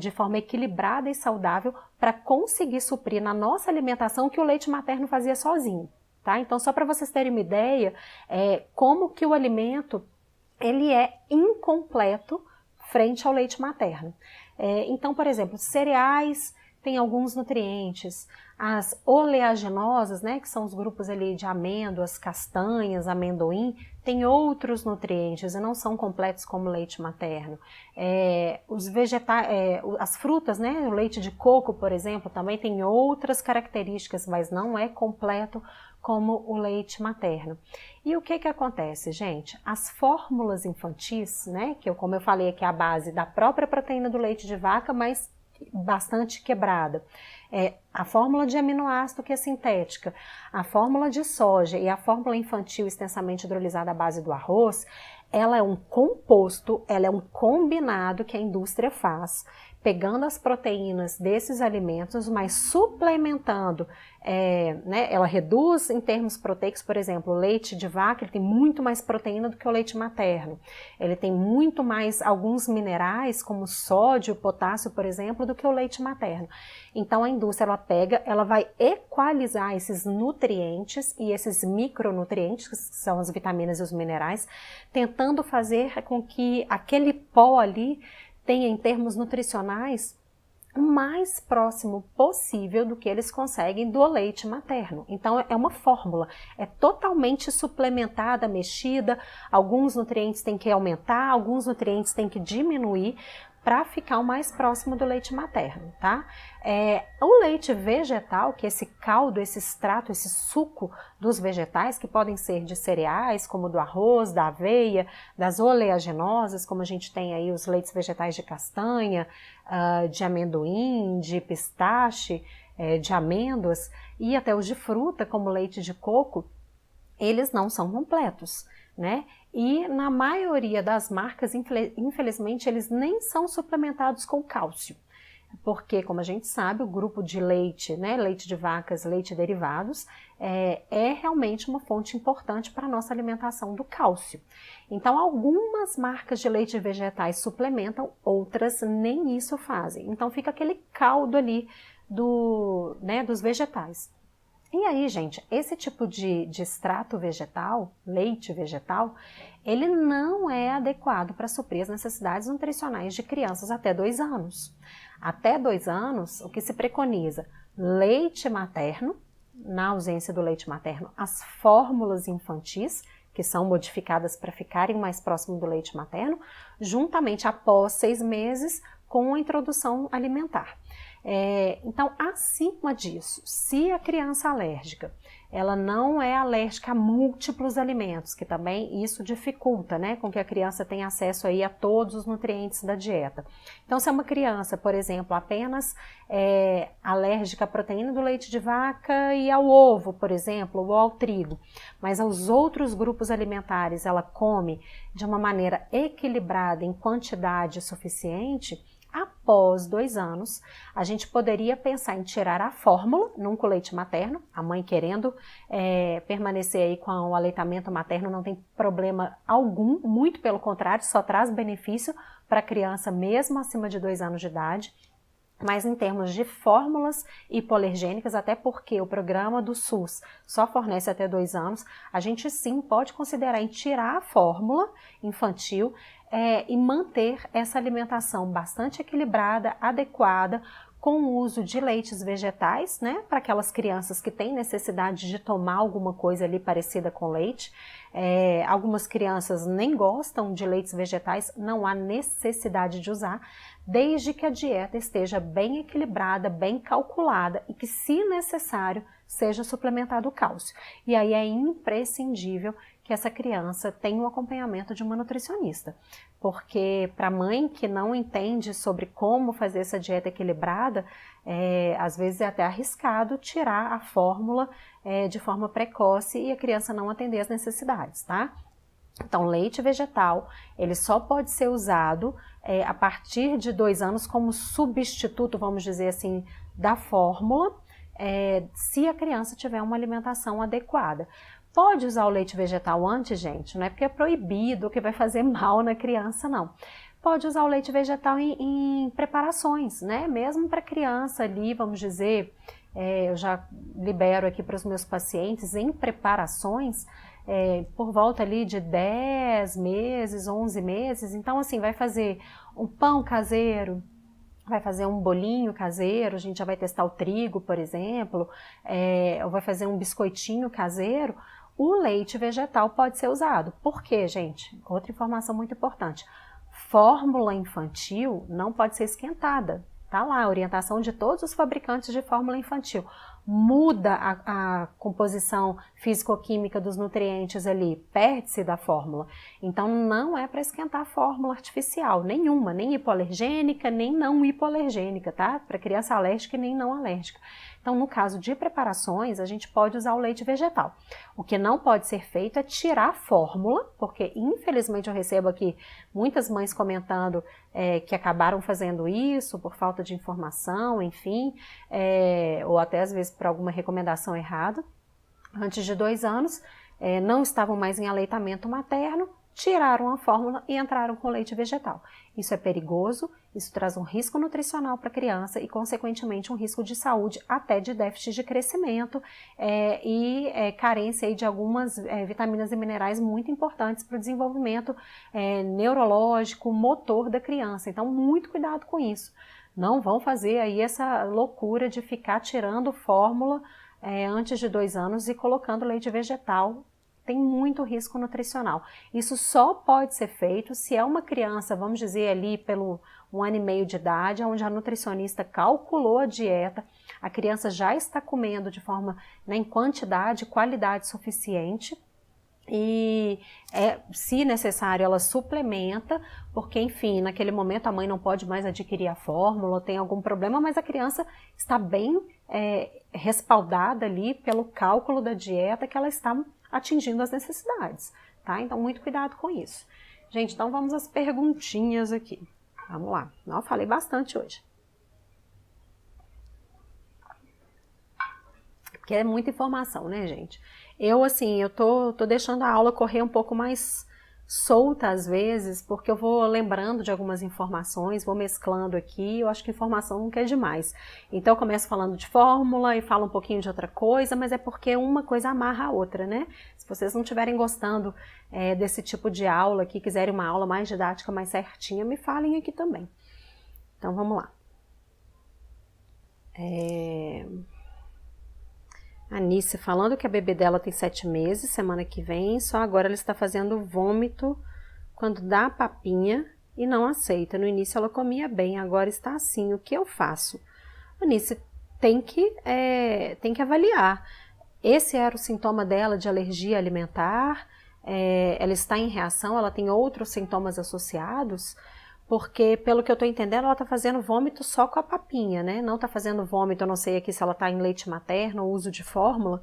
de forma equilibrada e saudável para conseguir suprir na nossa alimentação o que o leite materno fazia sozinho, tá? Então só para vocês terem uma ideia, como que o alimento ele é incompleto frente ao leite materno. Então, por exemplo, cereais tem alguns nutrientes, as oleaginosas, né, que são os grupos ali de amêndoas, castanhas, amendoim, tem outros nutrientes e não são completos como o leite materno. Os vegetais, as frutas, né, o leite de coco, por exemplo, também tem outras características, mas não é completo como o leite materno. E o que acontece, gente? As fórmulas infantis, né, como eu falei aqui, é a base da própria proteína do leite de vaca, mas bastante quebrada. A fórmula de aminoácido que é sintética, a fórmula de soja e a fórmula infantil extensamente hidrolisada à base do arroz, ela é um composto, ela é um combinado que a indústria faz, pegando as proteínas desses alimentos, mas suplementando, né, ela reduz em termos proteicos, por exemplo, o leite de vaca ele tem muito mais proteína do que o leite materno, ele tem muito mais alguns minerais, como sódio, potássio, por exemplo, do que o leite materno. Então a indústria ela pega, ela vai equalizar esses nutrientes e esses micronutrientes, que são as vitaminas e os minerais, tentando fazer com que aquele pó ali tenha em termos nutricionais o mais próximo possível do que eles conseguem do leite materno. Então é uma fórmula, é totalmente suplementada, mexida, alguns nutrientes têm que aumentar, alguns nutrientes têm que diminuir para ficar o mais próximo do leite materno, tá? O leite vegetal, que é esse caldo, esse extrato, esse suco dos vegetais, que podem ser de cereais, como do arroz, da aveia, das oleaginosas, como a gente tem aí os leites vegetais de castanha, de amendoim, de pistache, de amêndoas, e até os de fruta, como leite de coco, eles não são completos, né? E na maioria das marcas, infelizmente, eles nem são suplementados com cálcio, porque, como a gente sabe, o grupo de leite, né, leite de vacas, leite derivados, é realmente uma fonte importante para a nossa alimentação do cálcio. Então, algumas marcas de leite vegetais suplementam, outras nem isso fazem. Então, fica aquele caldo ali dos vegetais. E aí, gente, esse tipo de extrato vegetal, leite vegetal, ele não é adequado para suprir as necessidades nutricionais de crianças até 2 anos. Até 2 anos, o que se preconiza? Leite materno, na ausência do leite materno, as fórmulas infantis, que são modificadas para ficarem mais próximo do leite materno, juntamente após 6 meses com a introdução alimentar. Então, acima disso, se a criança alérgica, ela não é alérgica a múltiplos alimentos, que também isso dificulta, né, com que a criança tenha acesso aí a todos os nutrientes da dieta. Então, se é uma criança, por exemplo, apenas alérgica à proteína do leite de vaca e ao ovo, por exemplo, ou ao trigo, mas aos outros grupos alimentares ela come de uma maneira equilibrada em quantidade suficiente, após 2 anos, a gente poderia pensar em tirar a fórmula num com leite materno, a mãe querendo permanecer aí com o aleitamento materno não tem problema algum, muito pelo contrário, só traz benefício para a criança mesmo acima de 2 anos de idade. Mas em termos de fórmulas hipoalergênicas, até porque o programa do SUS só fornece até 2 anos, a gente sim pode considerar em tirar a fórmula infantil e manter essa alimentação bastante equilibrada, adequada, com o uso de leites vegetais, né, para aquelas crianças que têm necessidade de tomar alguma coisa ali parecida com leite. Algumas crianças nem gostam de leites vegetais, não há necessidade de usar, desde que a dieta esteja bem equilibrada, bem calculada e que, se necessário, seja suplementado o cálcio. E aí é imprescindível que essa criança tenha o acompanhamento de uma nutricionista, porque para a mãe que não entende sobre como fazer essa dieta equilibrada, às vezes é até arriscado tirar a fórmula de forma precoce e a criança não atender às necessidades, tá? Então, leite vegetal, ele só pode ser usado a partir de 2 anos como substituto, vamos dizer assim, da fórmula, se a criança tiver uma alimentação adequada. Pode usar o leite vegetal antes, gente, não é porque é proibido, que vai fazer mal na criança, não. Pode usar o leite vegetal em preparações, né? Mesmo para criança ali, vamos dizer, eu já libero aqui para os meus pacientes em preparações, por volta ali de 10 meses, 11 meses. Então, assim, vai fazer um pão caseiro, vai fazer um bolinho caseiro, a gente já vai testar o trigo, por exemplo, ou vai fazer um biscoitinho caseiro. O leite vegetal pode ser usado. Por quê, gente? Outra informação muito importante. Fórmula infantil não pode ser esquentada. Tá lá a orientação de todos os fabricantes de fórmula infantil. Muda a composição físico-química dos nutrientes ali, perde-se da fórmula. Então não é para esquentar a fórmula artificial, nenhuma, nem hipoalergênica, nem não hipoalergênica, tá? Para criança alérgica e nem não alérgica. Então, no caso de preparações, a gente pode usar o leite vegetal. O que não pode ser feito é tirar a fórmula, porque infelizmente eu recebo aqui muitas mães comentando que acabaram fazendo isso por falta de informação, enfim, ou até às vezes por alguma recomendação errada. Antes de 2 anos, não estavam mais em aleitamento materno, tiraram a fórmula e entraram com leite vegetal. Isso é perigoso, isso traz um risco nutricional para a criança e, consequentemente, um risco de saúde, até de déficit de crescimento e carência aí de algumas vitaminas e minerais muito importantes para o desenvolvimento neurológico, motor da criança. Então, muito cuidado com isso. Não vão fazer aí essa loucura de ficar tirando fórmula antes de 2 anos e colocando leite vegetal. Tem muito risco nutricional. Isso só pode ser feito se é uma criança, vamos dizer ali pelo 1 ano e meio de idade, onde a nutricionista calculou a dieta, a criança já está comendo de forma, em quantidade, qualidade suficiente, e se necessário ela suplementa, porque enfim, naquele momento a mãe não pode mais adquirir a fórmula, tem algum problema, mas a criança está bem respaldada ali pelo cálculo da dieta que ela está atingindo as necessidades, tá? Então, muito cuidado com isso. Gente, então vamos às perguntinhas aqui. Vamos lá. Eu falei bastante hoje. Porque é muita informação, né, gente? Eu tô deixando a aula correr um pouco mais solta às vezes, porque eu vou lembrando de algumas informações, vou mesclando aqui, eu acho que informação nunca é demais. Então eu começo falando de fórmula e falo um pouquinho de outra coisa, mas é porque uma coisa amarra a outra, né? Se vocês não estiverem gostando desse tipo de aula aqui, quiserem uma aula mais didática, mais certinha, me falem aqui também. Então vamos lá. A Nice falando que a bebê dela tem 7 meses, semana que vem, só agora ela está fazendo vômito quando dá a papinha e não aceita. No início ela comia bem, agora está assim, o que eu faço? A Nice tem que avaliar. Esse era o sintoma dela de alergia alimentar, ela está em reação, ela tem outros sintomas associados, porque, pelo que eu estou entendendo, ela está fazendo vômito só com a papinha, né? Não está fazendo vômito, eu não sei aqui se ela está em leite materno ou uso de fórmula,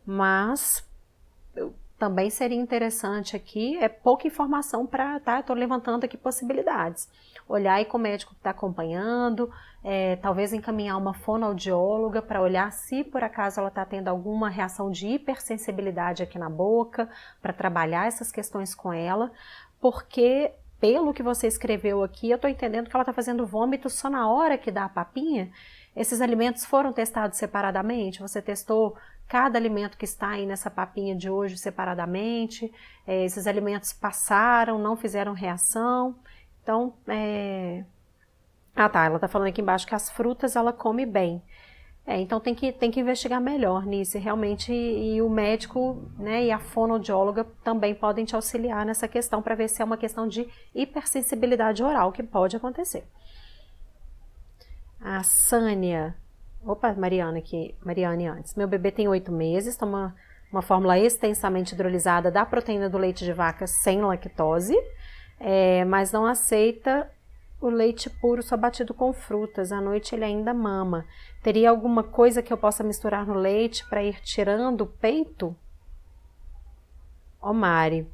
mas também seria interessante aqui, pouca informação para, tá? Eu estou levantando aqui possibilidades. Olhar aí com o médico que está acompanhando, talvez encaminhar uma fonoaudióloga para olhar se por acaso ela está tendo alguma reação de hipersensibilidade aqui na boca, para trabalhar essas questões com ela, porque pelo que você escreveu aqui, eu estou entendendo que ela está fazendo vômito só na hora que dá a papinha. Esses alimentos foram testados separadamente? Você testou cada alimento que está aí nessa papinha de hoje separadamente? Esses alimentos passaram, não fizeram reação? Então, ela está falando aqui embaixo que as frutas ela come bem. Então tem que investigar melhor nisso, realmente, e o médico, né, e a fonoaudióloga também podem te auxiliar nessa questão para ver se é uma questão de hipersensibilidade oral, que pode acontecer. A Sânia, Mariane antes, meu bebê tem 8 meses, toma uma fórmula extensamente hidrolisada da proteína do leite de vaca sem lactose, mas não aceita o leite puro só batido com frutas, à noite ele ainda mama. Teria alguma coisa que eu possa misturar no leite para ir tirando o peito? Mari,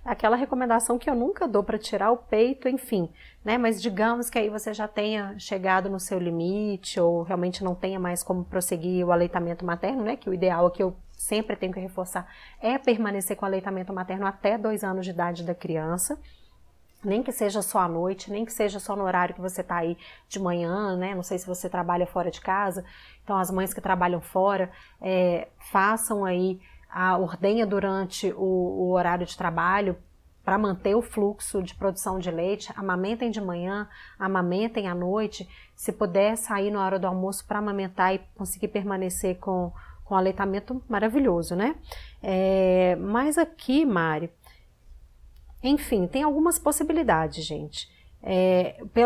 aquela recomendação que eu nunca dou para tirar o peito, enfim, né? Mas digamos que aí você já tenha chegado no seu limite ou realmente não tenha mais como prosseguir o aleitamento materno, né? Que o ideal é que eu sempre tenho que reforçar é permanecer com o aleitamento materno até 2 anos de idade da criança. Nem que seja só à noite, nem que seja só no horário que você está aí de manhã, né? Não sei se você trabalha fora de casa. Então, as mães que trabalham fora, façam aí a ordenha durante o horário de trabalho para manter o fluxo de produção de leite. Amamentem de manhã, amamentem à noite. Se puder sair na hora do almoço para amamentar e conseguir permanecer com aleitamento, maravilhoso, né? Mas aqui, Mari, enfim, tem algumas possibilidades, gente.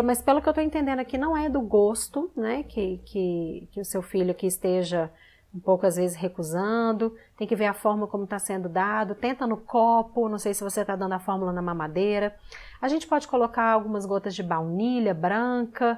Mas pelo que eu estou entendendo aqui, não é do gosto, né, que o seu filho aqui esteja um pouco às vezes recusando, tem que ver a fórmula como está sendo dado, tenta no copo, não sei se você está dando a fórmula na mamadeira. A gente pode colocar algumas gotas de baunilha branca,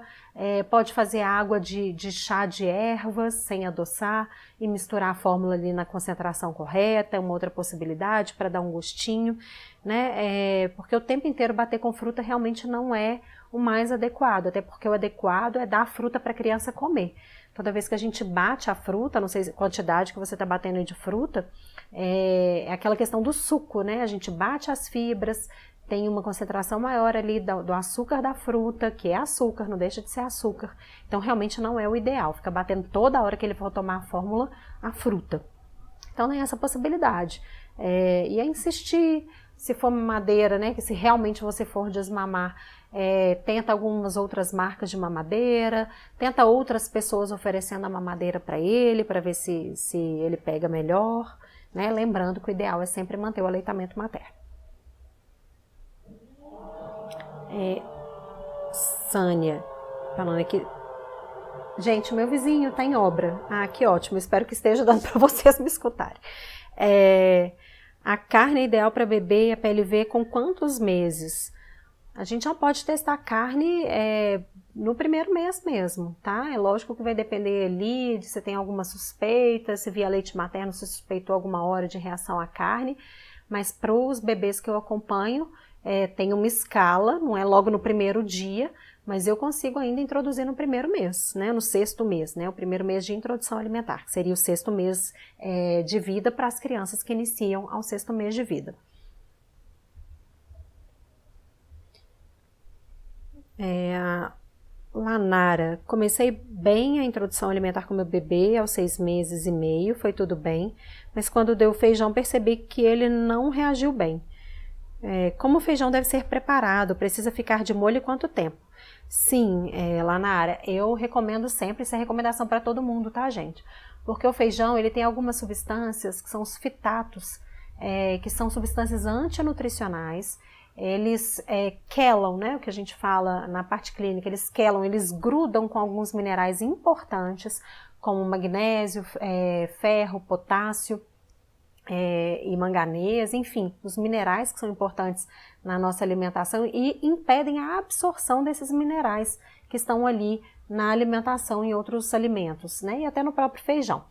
pode fazer água de chá de ervas sem adoçar e misturar a fórmula ali na concentração correta, é uma outra possibilidade para dar um gostinho, né? Porque o tempo inteiro bater com fruta realmente não é o mais adequado, até porque o adequado é dar a fruta para a criança comer. Toda vez que a gente bate a fruta, não sei a quantidade que você está batendo aí de fruta, é aquela questão do suco, né? A gente bate as fibras, tem uma concentração maior ali do açúcar da fruta, que é açúcar, não deixa de ser açúcar. Então realmente não é o ideal, fica batendo toda hora que ele for tomar a fórmula, a fruta. Então tem essa possibilidade. E é insistir, se for mamadeira, né? Que se realmente você for desmamar, tenta algumas outras marcas de mamadeira, tenta outras pessoas oferecendo a mamadeira para ele, para ver se ele pega melhor, né? Lembrando que o ideal é sempre manter o aleitamento materno. Sânia, falando aqui. Gente, o meu vizinho está em obra. Ah, que ótimo, espero que esteja dando para vocês me escutarem. A carne ideal para bebê, a PLV, com quantos meses? A gente já pode testar a carne no primeiro mês mesmo, tá? É lógico que vai depender ali de se tem alguma suspeita, se via leite materno se suspeitou alguma hora de reação à carne, mas para os bebês que eu acompanho, tem uma escala, não é logo no primeiro dia, mas eu consigo ainda introduzir no primeiro mês, né? No sexto mês, né? O primeiro mês de introdução alimentar, que seria o sexto mês de vida para as crianças que iniciam ao sexto mês de vida. Lanara, comecei bem a introdução alimentar com meu bebê aos 6 meses e meio, foi tudo bem, mas quando deu feijão percebi que ele não reagiu bem. Como o feijão deve ser preparado, precisa ficar de molho quanto tempo? Sim, Lanara, eu recomendo sempre, isso é recomendação para todo mundo, tá, gente? Porque o feijão, ele tem algumas substâncias que são os fitatos, que são substâncias antinutricionais. Eles quelam, né, o que a gente fala na parte clínica, eles quelam, eles grudam com alguns minerais importantes, como magnésio, ferro, potássio e manganês, enfim, os minerais que são importantes na nossa alimentação e impedem a absorção desses minerais que estão ali na alimentação e outros alimentos, né, e até no próprio feijão.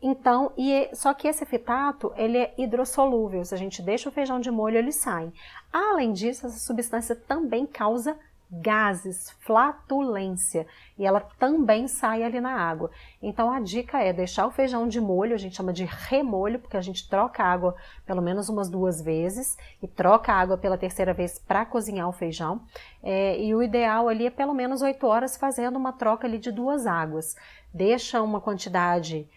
Então, só que esse fitato, ele é hidrossolúvel, se a gente deixa o feijão de molho, ele sai. Além disso, essa substância também causa gases, flatulência, e ela também sai ali na água. Então a dica é deixar o feijão de molho, a gente chama de remolho, porque a gente troca a água pelo menos umas 2 vezes, e troca a água pela terceira vez para cozinhar o feijão, e o ideal ali é pelo menos 8 horas fazendo uma troca ali de 2 águas. Deixa uma quantidade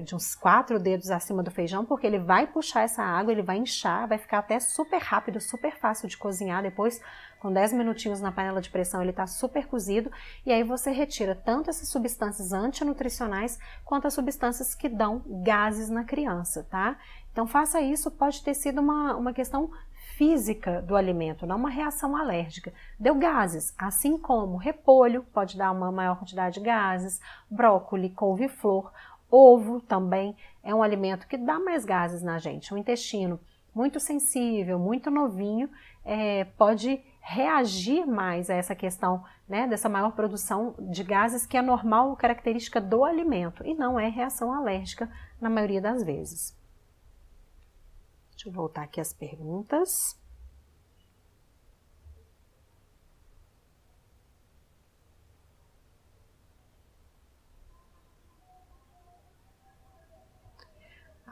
de uns 4 dedos acima do feijão, porque ele vai puxar essa água, ele vai inchar, vai ficar até super rápido, super fácil de cozinhar. Depois, com 10 minutinhos na panela de pressão, ele está super cozido, e aí você retira tanto essas substâncias antinutricionais, quanto as substâncias que dão gases na criança, tá? Então faça isso, pode ter sido uma questão física do alimento, não uma reação alérgica. Deu gases, assim como repolho pode dar uma maior quantidade de gases, brócolis, couve-flor, ovo também é um alimento que dá mais gases na gente. O intestino muito sensível, muito novinho, pode reagir mais a essa questão, né, dessa maior produção de gases que é normal, característica do alimento, e não é reação alérgica na maioria das vezes. Deixa eu voltar aqui as perguntas.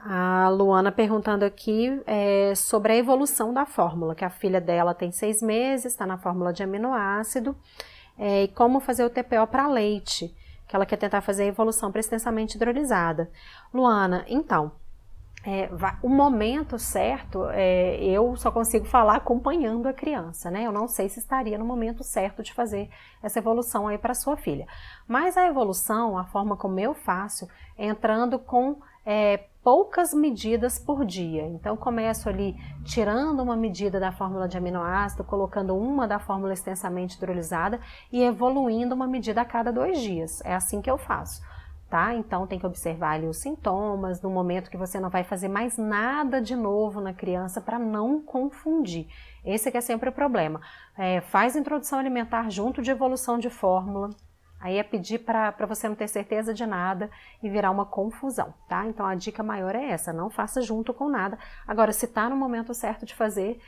A Luana perguntando aqui sobre a evolução da fórmula, que a filha dela tem 6 meses, está na fórmula de aminoácido, e como fazer o TPO para leite, que ela quer tentar fazer a evolução para extensamente hidrolisada. Luana, então, o momento certo, eu só consigo falar acompanhando a criança, né? Eu não sei se estaria no momento certo de fazer essa evolução aí para sua filha. Mas a evolução, a forma como eu faço, é entrando com poucas medidas por dia. Então começo ali tirando uma medida da fórmula de aminoácido, colocando uma da fórmula extensamente hidrolisada e evoluindo uma medida a cada 2 dias. É assim que eu faço. Tá? Então tem que observar ali os sintomas, no momento que você não vai fazer mais nada de novo na criança para não confundir. Esse que é sempre o problema. Faz introdução alimentar junto de evolução de fórmula, aí é pedir para você não ter certeza de nada e virar uma confusão, tá? Então a dica maior é essa, não faça junto com nada. Agora, se está no momento certo de fazer,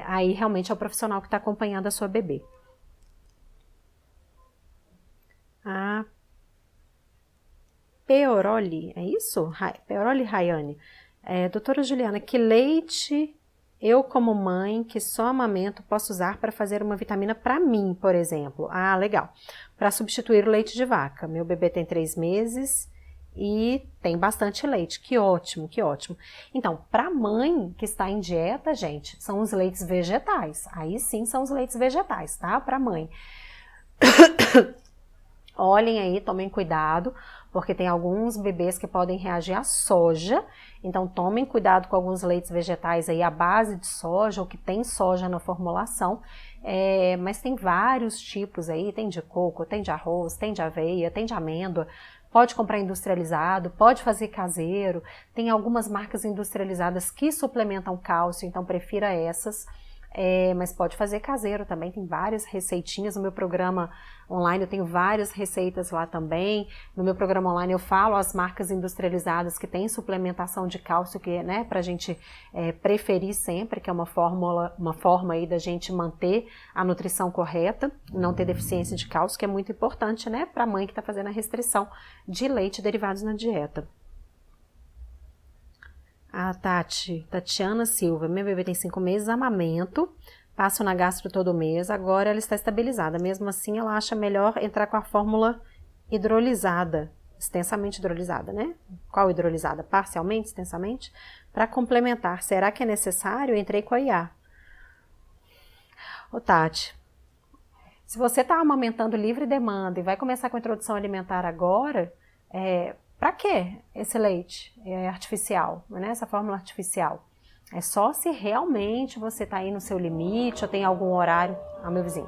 aí realmente é o profissional que está acompanhando a sua bebê. A Peoroli, é isso? Peoroli Rayane. Doutora Juliana, que leite eu como mãe que só amamento posso usar para fazer uma vitamina para mim, por exemplo? Ah, legal. Para substituir o leite de vaca. Meu bebê tem 3 meses e tem bastante leite. Que ótimo, que ótimo. Então, para mãe que está em dieta, gente, são os leites vegetais. Aí sim são os leites vegetais, tá? Para mãe. Olhem aí, tomem cuidado, porque tem alguns bebês que podem reagir à soja, então tomem cuidado com alguns leites vegetais aí à base de soja ou que tem soja na formulação, mas tem vários tipos aí, tem de coco, tem de arroz, tem de aveia, tem de amêndoa, pode comprar industrializado, pode fazer caseiro, tem algumas marcas industrializadas que suplementam cálcio, então prefira essas. Mas pode fazer caseiro também, tem várias receitinhas no meu programa online, eu tenho várias receitas lá também. No meu programa online eu falo as marcas industrializadas que têm suplementação de cálcio, que, né, pra gente preferir sempre, que é uma forma aí da gente manter a nutrição correta, não ter deficiência de cálcio, que é muito importante, né, pra mãe que tá fazendo a restrição de leite e derivados na dieta. A Tatiana Silva, minha bebê tem 5 meses, amamento, passo na gastro todo mês, agora ela está estabilizada, mesmo assim ela acha melhor entrar com a fórmula hidrolisada, extensamente hidrolisada, né? Qual hidrolisada? Parcialmente, extensamente? Para complementar, será que é necessário? Eu entrei com a IA. Ô Tati, se você está amamentando livre demanda e vai começar com a introdução alimentar agora, para que esse leite artificial, né? Essa fórmula artificial? É só se realmente você está aí no seu limite ou tem algum horário, meu vizinho,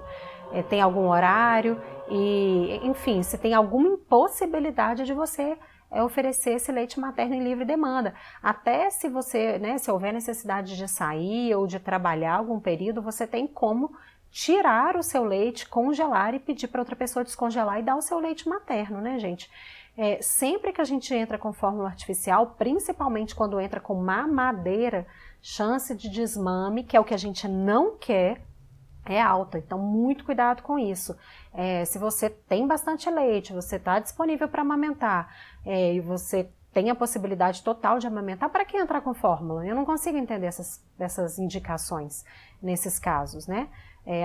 tem algum horário e, enfim, se tem alguma impossibilidade de você oferecer esse leite materno em livre demanda. Até se você, né, se houver necessidade de sair ou de trabalhar algum período, você tem como tirar o seu leite, congelar e pedir para outra pessoa descongelar e dar o seu leite materno, né, gente? Sempre que a gente entra com fórmula artificial, principalmente quando entra com mamadeira, chance de desmame, que é o que a gente não quer, é alta. Então, muito cuidado com isso. Se você tem bastante leite, você está disponível para amamentar e você tem a possibilidade total de amamentar, para que entrar com fórmula? Eu não consigo entender essas indicações nesses casos, né?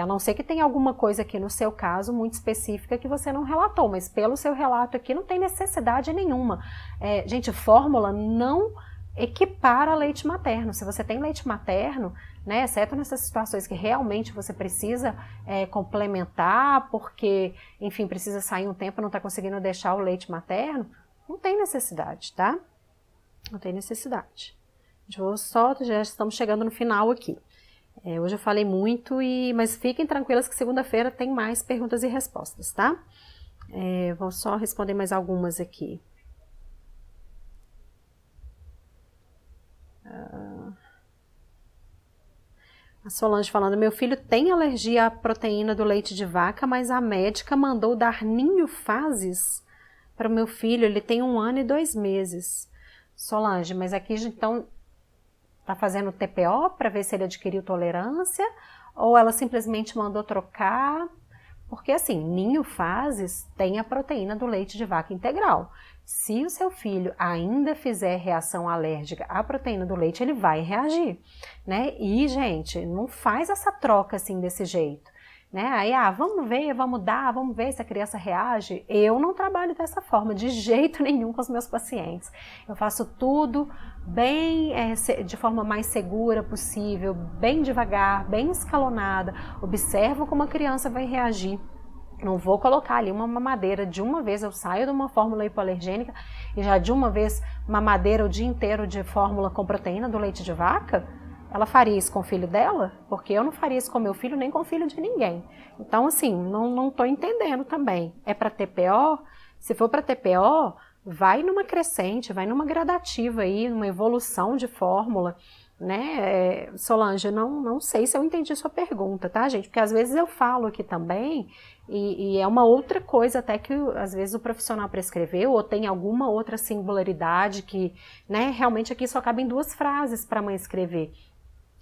A não ser que tenha alguma coisa aqui no seu caso muito específica que você não relatou, mas pelo seu relato aqui não tem necessidade nenhuma. Gente, fórmula não equipara leite materno. Se você tem leite materno, né, exceto nessas situações que realmente você precisa complementar, porque, enfim, precisa sair um tempo e não está conseguindo deixar o leite materno, não tem necessidade, tá? Não tem necessidade. Já estamos chegando no final aqui. Hoje eu falei muito, mas fiquem tranquilas que segunda-feira tem mais perguntas e respostas, tá? Vou só responder mais algumas aqui. A Solange falando, meu filho tem alergia à proteína do leite de vaca, mas a médica mandou dar ninho fases para o meu filho, ele tem 1 ano e 2 meses. Solange, mas aqui então está fazendo TPO para ver se ele adquiriu tolerância ou ela simplesmente mandou trocar? Porque assim, ninho fases tem a proteína do leite de vaca integral. Se o seu filho ainda fizer reação alérgica à proteína do leite, ele vai reagir, né? E, gente, não faz essa troca assim desse jeito, né? Aí, vamos ver se a criança reage. Eu não trabalho dessa forma, de jeito nenhum com os meus pacientes. Eu faço tudo bem, de forma mais segura possível, bem devagar, bem escalonada. Observo como a criança vai reagir. Não vou colocar ali uma mamadeira de uma vez, eu saio de uma fórmula hipoalergênica e já de uma vez mamadeira o dia inteiro de fórmula com proteína do leite de vaca. Ela faria isso com o filho dela? Porque eu não faria isso com meu filho nem com o filho de ninguém. Então, assim, não estou entendendo também. É para TPO? Se for para TPO, vai numa crescente, vai numa gradativa aí, numa evolução de fórmula. Né, Solange, não sei se eu entendi sua pergunta, tá, gente? Porque às vezes eu falo aqui também e é uma outra coisa até que às vezes o profissional prescreveu ou tem alguma outra singularidade que, né, realmente aqui só cabem 2 frases para a mãe escrever.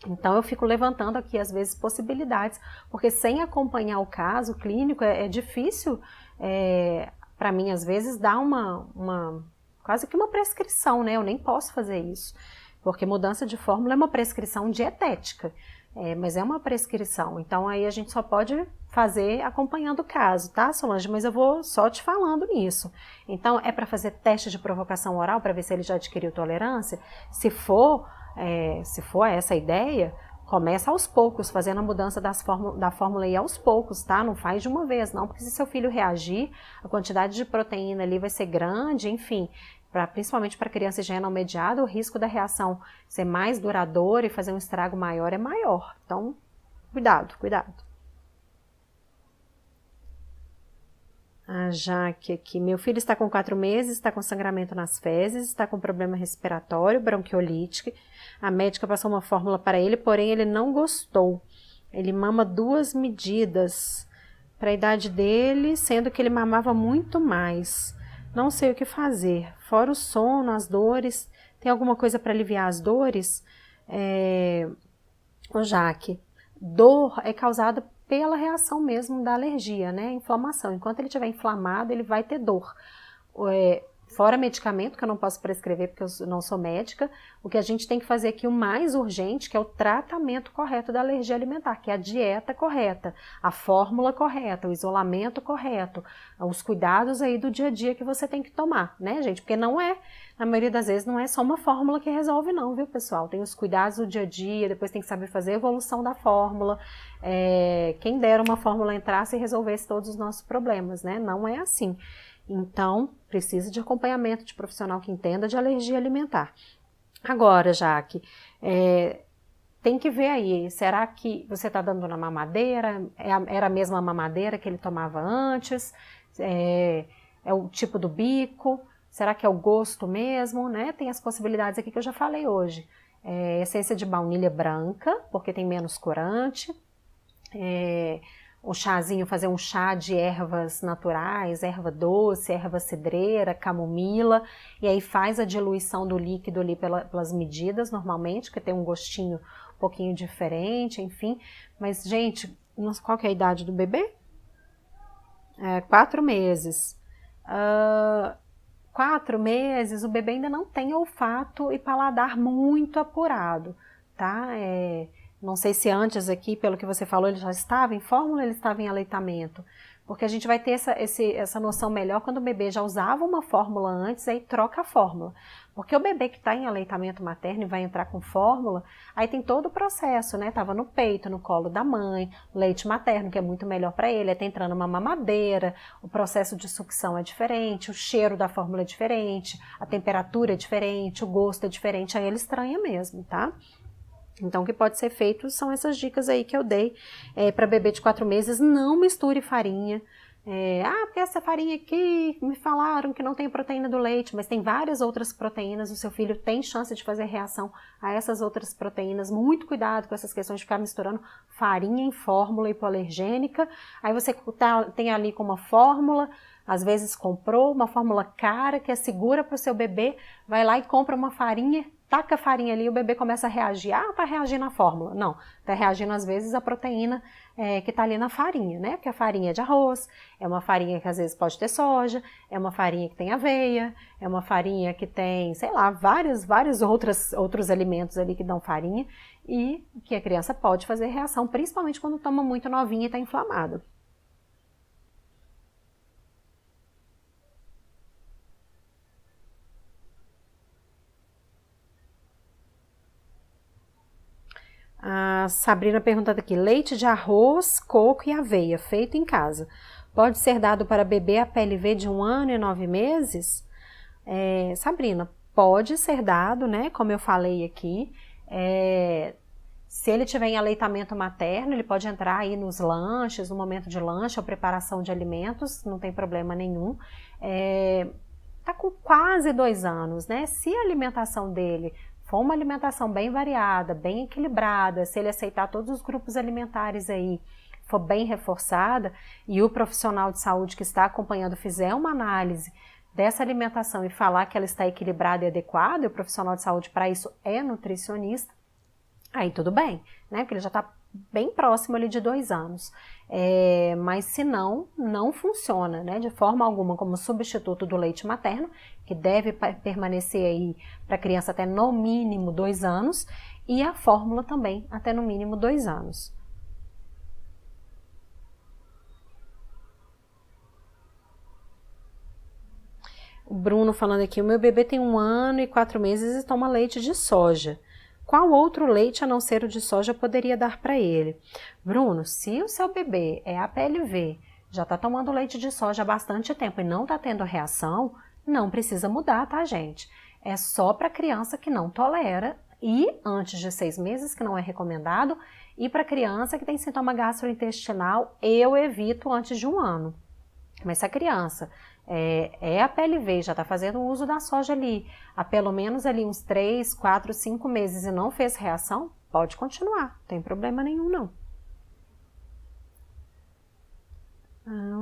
Então eu fico levantando aqui às vezes possibilidades, porque sem acompanhar o caso clínico é difícil para mim às vezes dar quase que uma prescrição, né? Eu nem posso fazer isso. Porque mudança de fórmula é uma prescrição dietética, mas é uma prescrição. Então aí a gente só pode fazer acompanhando o caso, tá, Solange? Mas eu vou só te falando nisso. Então é para fazer teste de provocação oral para ver se ele já adquiriu tolerância? Se for essa a ideia, começa aos poucos, fazendo a mudança da fórmula aí aos poucos, tá? Não faz de uma vez, não, porque se seu filho reagir, a quantidade de proteína ali vai ser grande, enfim. Principalmente para criança higiene mediada, o risco da reação ser mais duradoura e fazer um estrago maior é maior. Então, cuidado. A Jaque aqui, meu filho está com 4 meses, está com sangramento nas fezes, está com problema respiratório, bronquiolítico. A médica passou uma fórmula para ele, porém ele não gostou. Ele mama 2 medidas para a idade dele, sendo que ele mamava muito mais. Não sei o que fazer, fora o sono, as dores, tem alguma coisa para aliviar as dores? Ô Jaque, dor é causada pela reação mesmo da alergia, né? Inflamação. Enquanto ele estiver inflamado, ele vai ter dor. Fora medicamento, que eu não posso prescrever porque eu não sou médica, o que a gente tem que fazer aqui, o mais urgente, que é o tratamento correto da alergia alimentar, que é a dieta correta, a fórmula correta, o isolamento correto, os cuidados aí do dia a dia que você tem que tomar, né, gente? Porque na maioria das vezes, não é só uma fórmula que resolve não, viu, pessoal? Tem os cuidados do dia a dia, depois tem que saber fazer a evolução da fórmula. Quem dera uma fórmula entrasse e resolvesse todos os nossos problemas, né? Não é assim. Então, precisa de acompanhamento de profissional que entenda de alergia alimentar. Agora, Jaque, tem que ver aí, será que você está dando na mamadeira? Era a mesma mamadeira que ele tomava antes? É o tipo do bico? Será que é o gosto mesmo? Né? Tem as possibilidades aqui que eu já falei hoje. Essência de baunilha branca, porque tem menos corante. O chazinho, fazer um chá de ervas naturais, erva doce, erva cidreira, camomila, e aí faz a diluição do líquido ali pelas medidas normalmente, que tem um gostinho um pouquinho diferente, enfim. Mas, gente, qual que é a idade do bebê? 4 meses. 4 meses, o bebê ainda não tem olfato e paladar muito apurado, tá? Não sei se antes aqui, pelo que você falou, ele já estava em fórmula ou ele estava em aleitamento? Porque a gente vai ter essa noção melhor quando o bebê já usava uma fórmula antes, aí troca a fórmula. Porque o bebê que está em aleitamento materno e vai entrar com fórmula, aí tem todo o processo, né? Tava no peito, no colo da mãe, leite materno, que é muito melhor para ele, tá entrando uma mamadeira, o processo de sucção é diferente, o cheiro da fórmula é diferente, a temperatura é diferente, o gosto é diferente, aí ele estranha mesmo, tá? Então, o que pode ser feito são essas dicas aí que eu dei para bebê de 4 meses. Não misture farinha. Porque essa farinha aqui, me falaram que não tem proteína do leite, mas tem várias outras proteínas. O seu filho tem chance de fazer reação a essas outras proteínas. Muito cuidado com essas questões de ficar misturando farinha em fórmula hipoalergênica. Aí você tem ali com uma fórmula, às vezes comprou uma fórmula cara, que é segura para o seu bebê, vai lá e compra uma farinha, taca a farinha ali e o bebê começa a reagir. Tá reagindo à fórmula. Não, tá reagindo às vezes à proteína que tá ali na farinha, né? Porque a farinha é de arroz, é uma farinha que às vezes pode ter soja, é uma farinha que tem aveia, é uma farinha que tem, sei lá, vários outros alimentos ali que dão farinha e que a criança pode fazer reação, principalmente quando toma muito novinha e tá inflamado. A Sabrina perguntando aqui, leite de arroz, coco e aveia, feito em casa. Pode ser dado para bebê APLV de 1 ano e 9 meses? Sabrina, pode ser dado, né? Como eu falei aqui. Se ele tiver em aleitamento materno, ele pode entrar aí nos lanches, no momento de lanche ou preparação de alimentos, não tem problema nenhum. Tá com quase 2 anos, né? Se a alimentação dele for uma alimentação bem variada, bem equilibrada, se ele aceitar todos os grupos alimentares aí, for bem reforçada, e o profissional de saúde que está acompanhando fizer uma análise dessa alimentação e falar que ela está equilibrada e adequada, e o profissional de saúde para isso é nutricionista, aí tudo bem, né? Porque ele já está bem próximo ali de 2 anos. Mas se não, não funciona, né? De forma alguma como substituto do leite materno, que deve permanecer aí para a criança até no mínimo 2 anos, e a fórmula também até no mínimo 2 anos. O Bruno falando aqui, o meu bebê tem 1 ano e 4 meses e toma leite de soja. Qual outro leite a não ser o de soja poderia dar para ele? Bruno, se o seu bebê é APLV, já está tomando leite de soja há bastante tempo e não está tendo reação, não precisa mudar, tá, gente? É só para criança que não tolera e antes de 6 meses, que não é recomendado, e para criança que tem sintoma gastrointestinal, eu evito antes de 1 ano. Mas se a criança é APLV, já está fazendo uso da soja ali há pelo menos ali uns 3, 4, 5 meses e não fez reação, pode continuar, não tem problema nenhum não.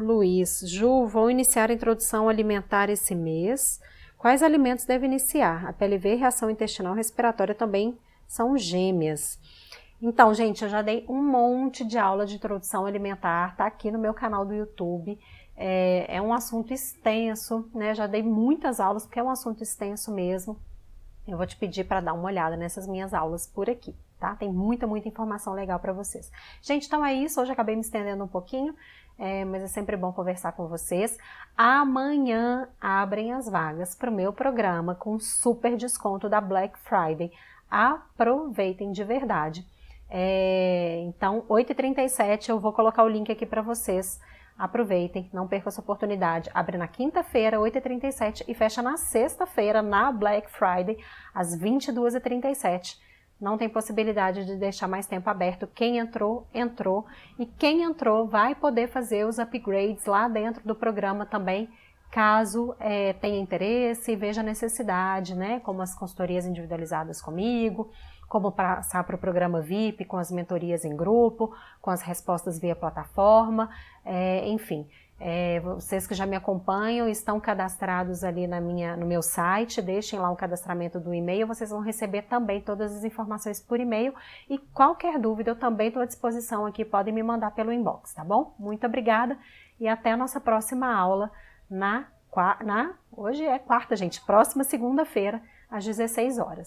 Luiz, Ju, vou iniciar a introdução alimentar esse mês. Quais alimentos deve iniciar? APLV e reação intestinal respiratória também são gêmeas. Então, gente, eu já dei um monte de aula de introdução alimentar, tá aqui no meu canal do YouTube. É um assunto extenso, né? Já dei muitas aulas, porque é um assunto extenso mesmo. Eu vou te pedir para dar uma olhada nessas minhas aulas por aqui, tá? Tem muita informação legal para vocês. Gente, então é isso. Hoje eu acabei me estendendo um pouquinho, mas é sempre bom conversar com vocês. Amanhã abrem as vagas para o meu programa com super desconto da Black Friday. Aproveitem de verdade. Então, 8h37 eu vou colocar o link aqui para vocês. Aproveitem, não percam essa oportunidade. Abre na quinta-feira, 8h37 e fecha na sexta-feira, na Black Friday, às 22h37. Não tem possibilidade de deixar mais tempo aberto. Quem entrou, entrou. E quem entrou vai poder fazer os upgrades lá dentro do programa também, caso tenha interesse e veja necessidade, né? Como as consultorias individualizadas comigo, como passar para o programa VIP, com as mentorias em grupo, com as respostas via plataforma, enfim. Vocês que já me acompanham estão cadastrados ali no meu site, deixem lá o cadastramento do e-mail, vocês vão receber também todas as informações por e-mail e qualquer dúvida eu também estou à disposição aqui, podem me mandar pelo inbox, tá bom? Muito obrigada e até a nossa próxima aula hoje é quarta, gente, próxima segunda-feira, às 16 horas.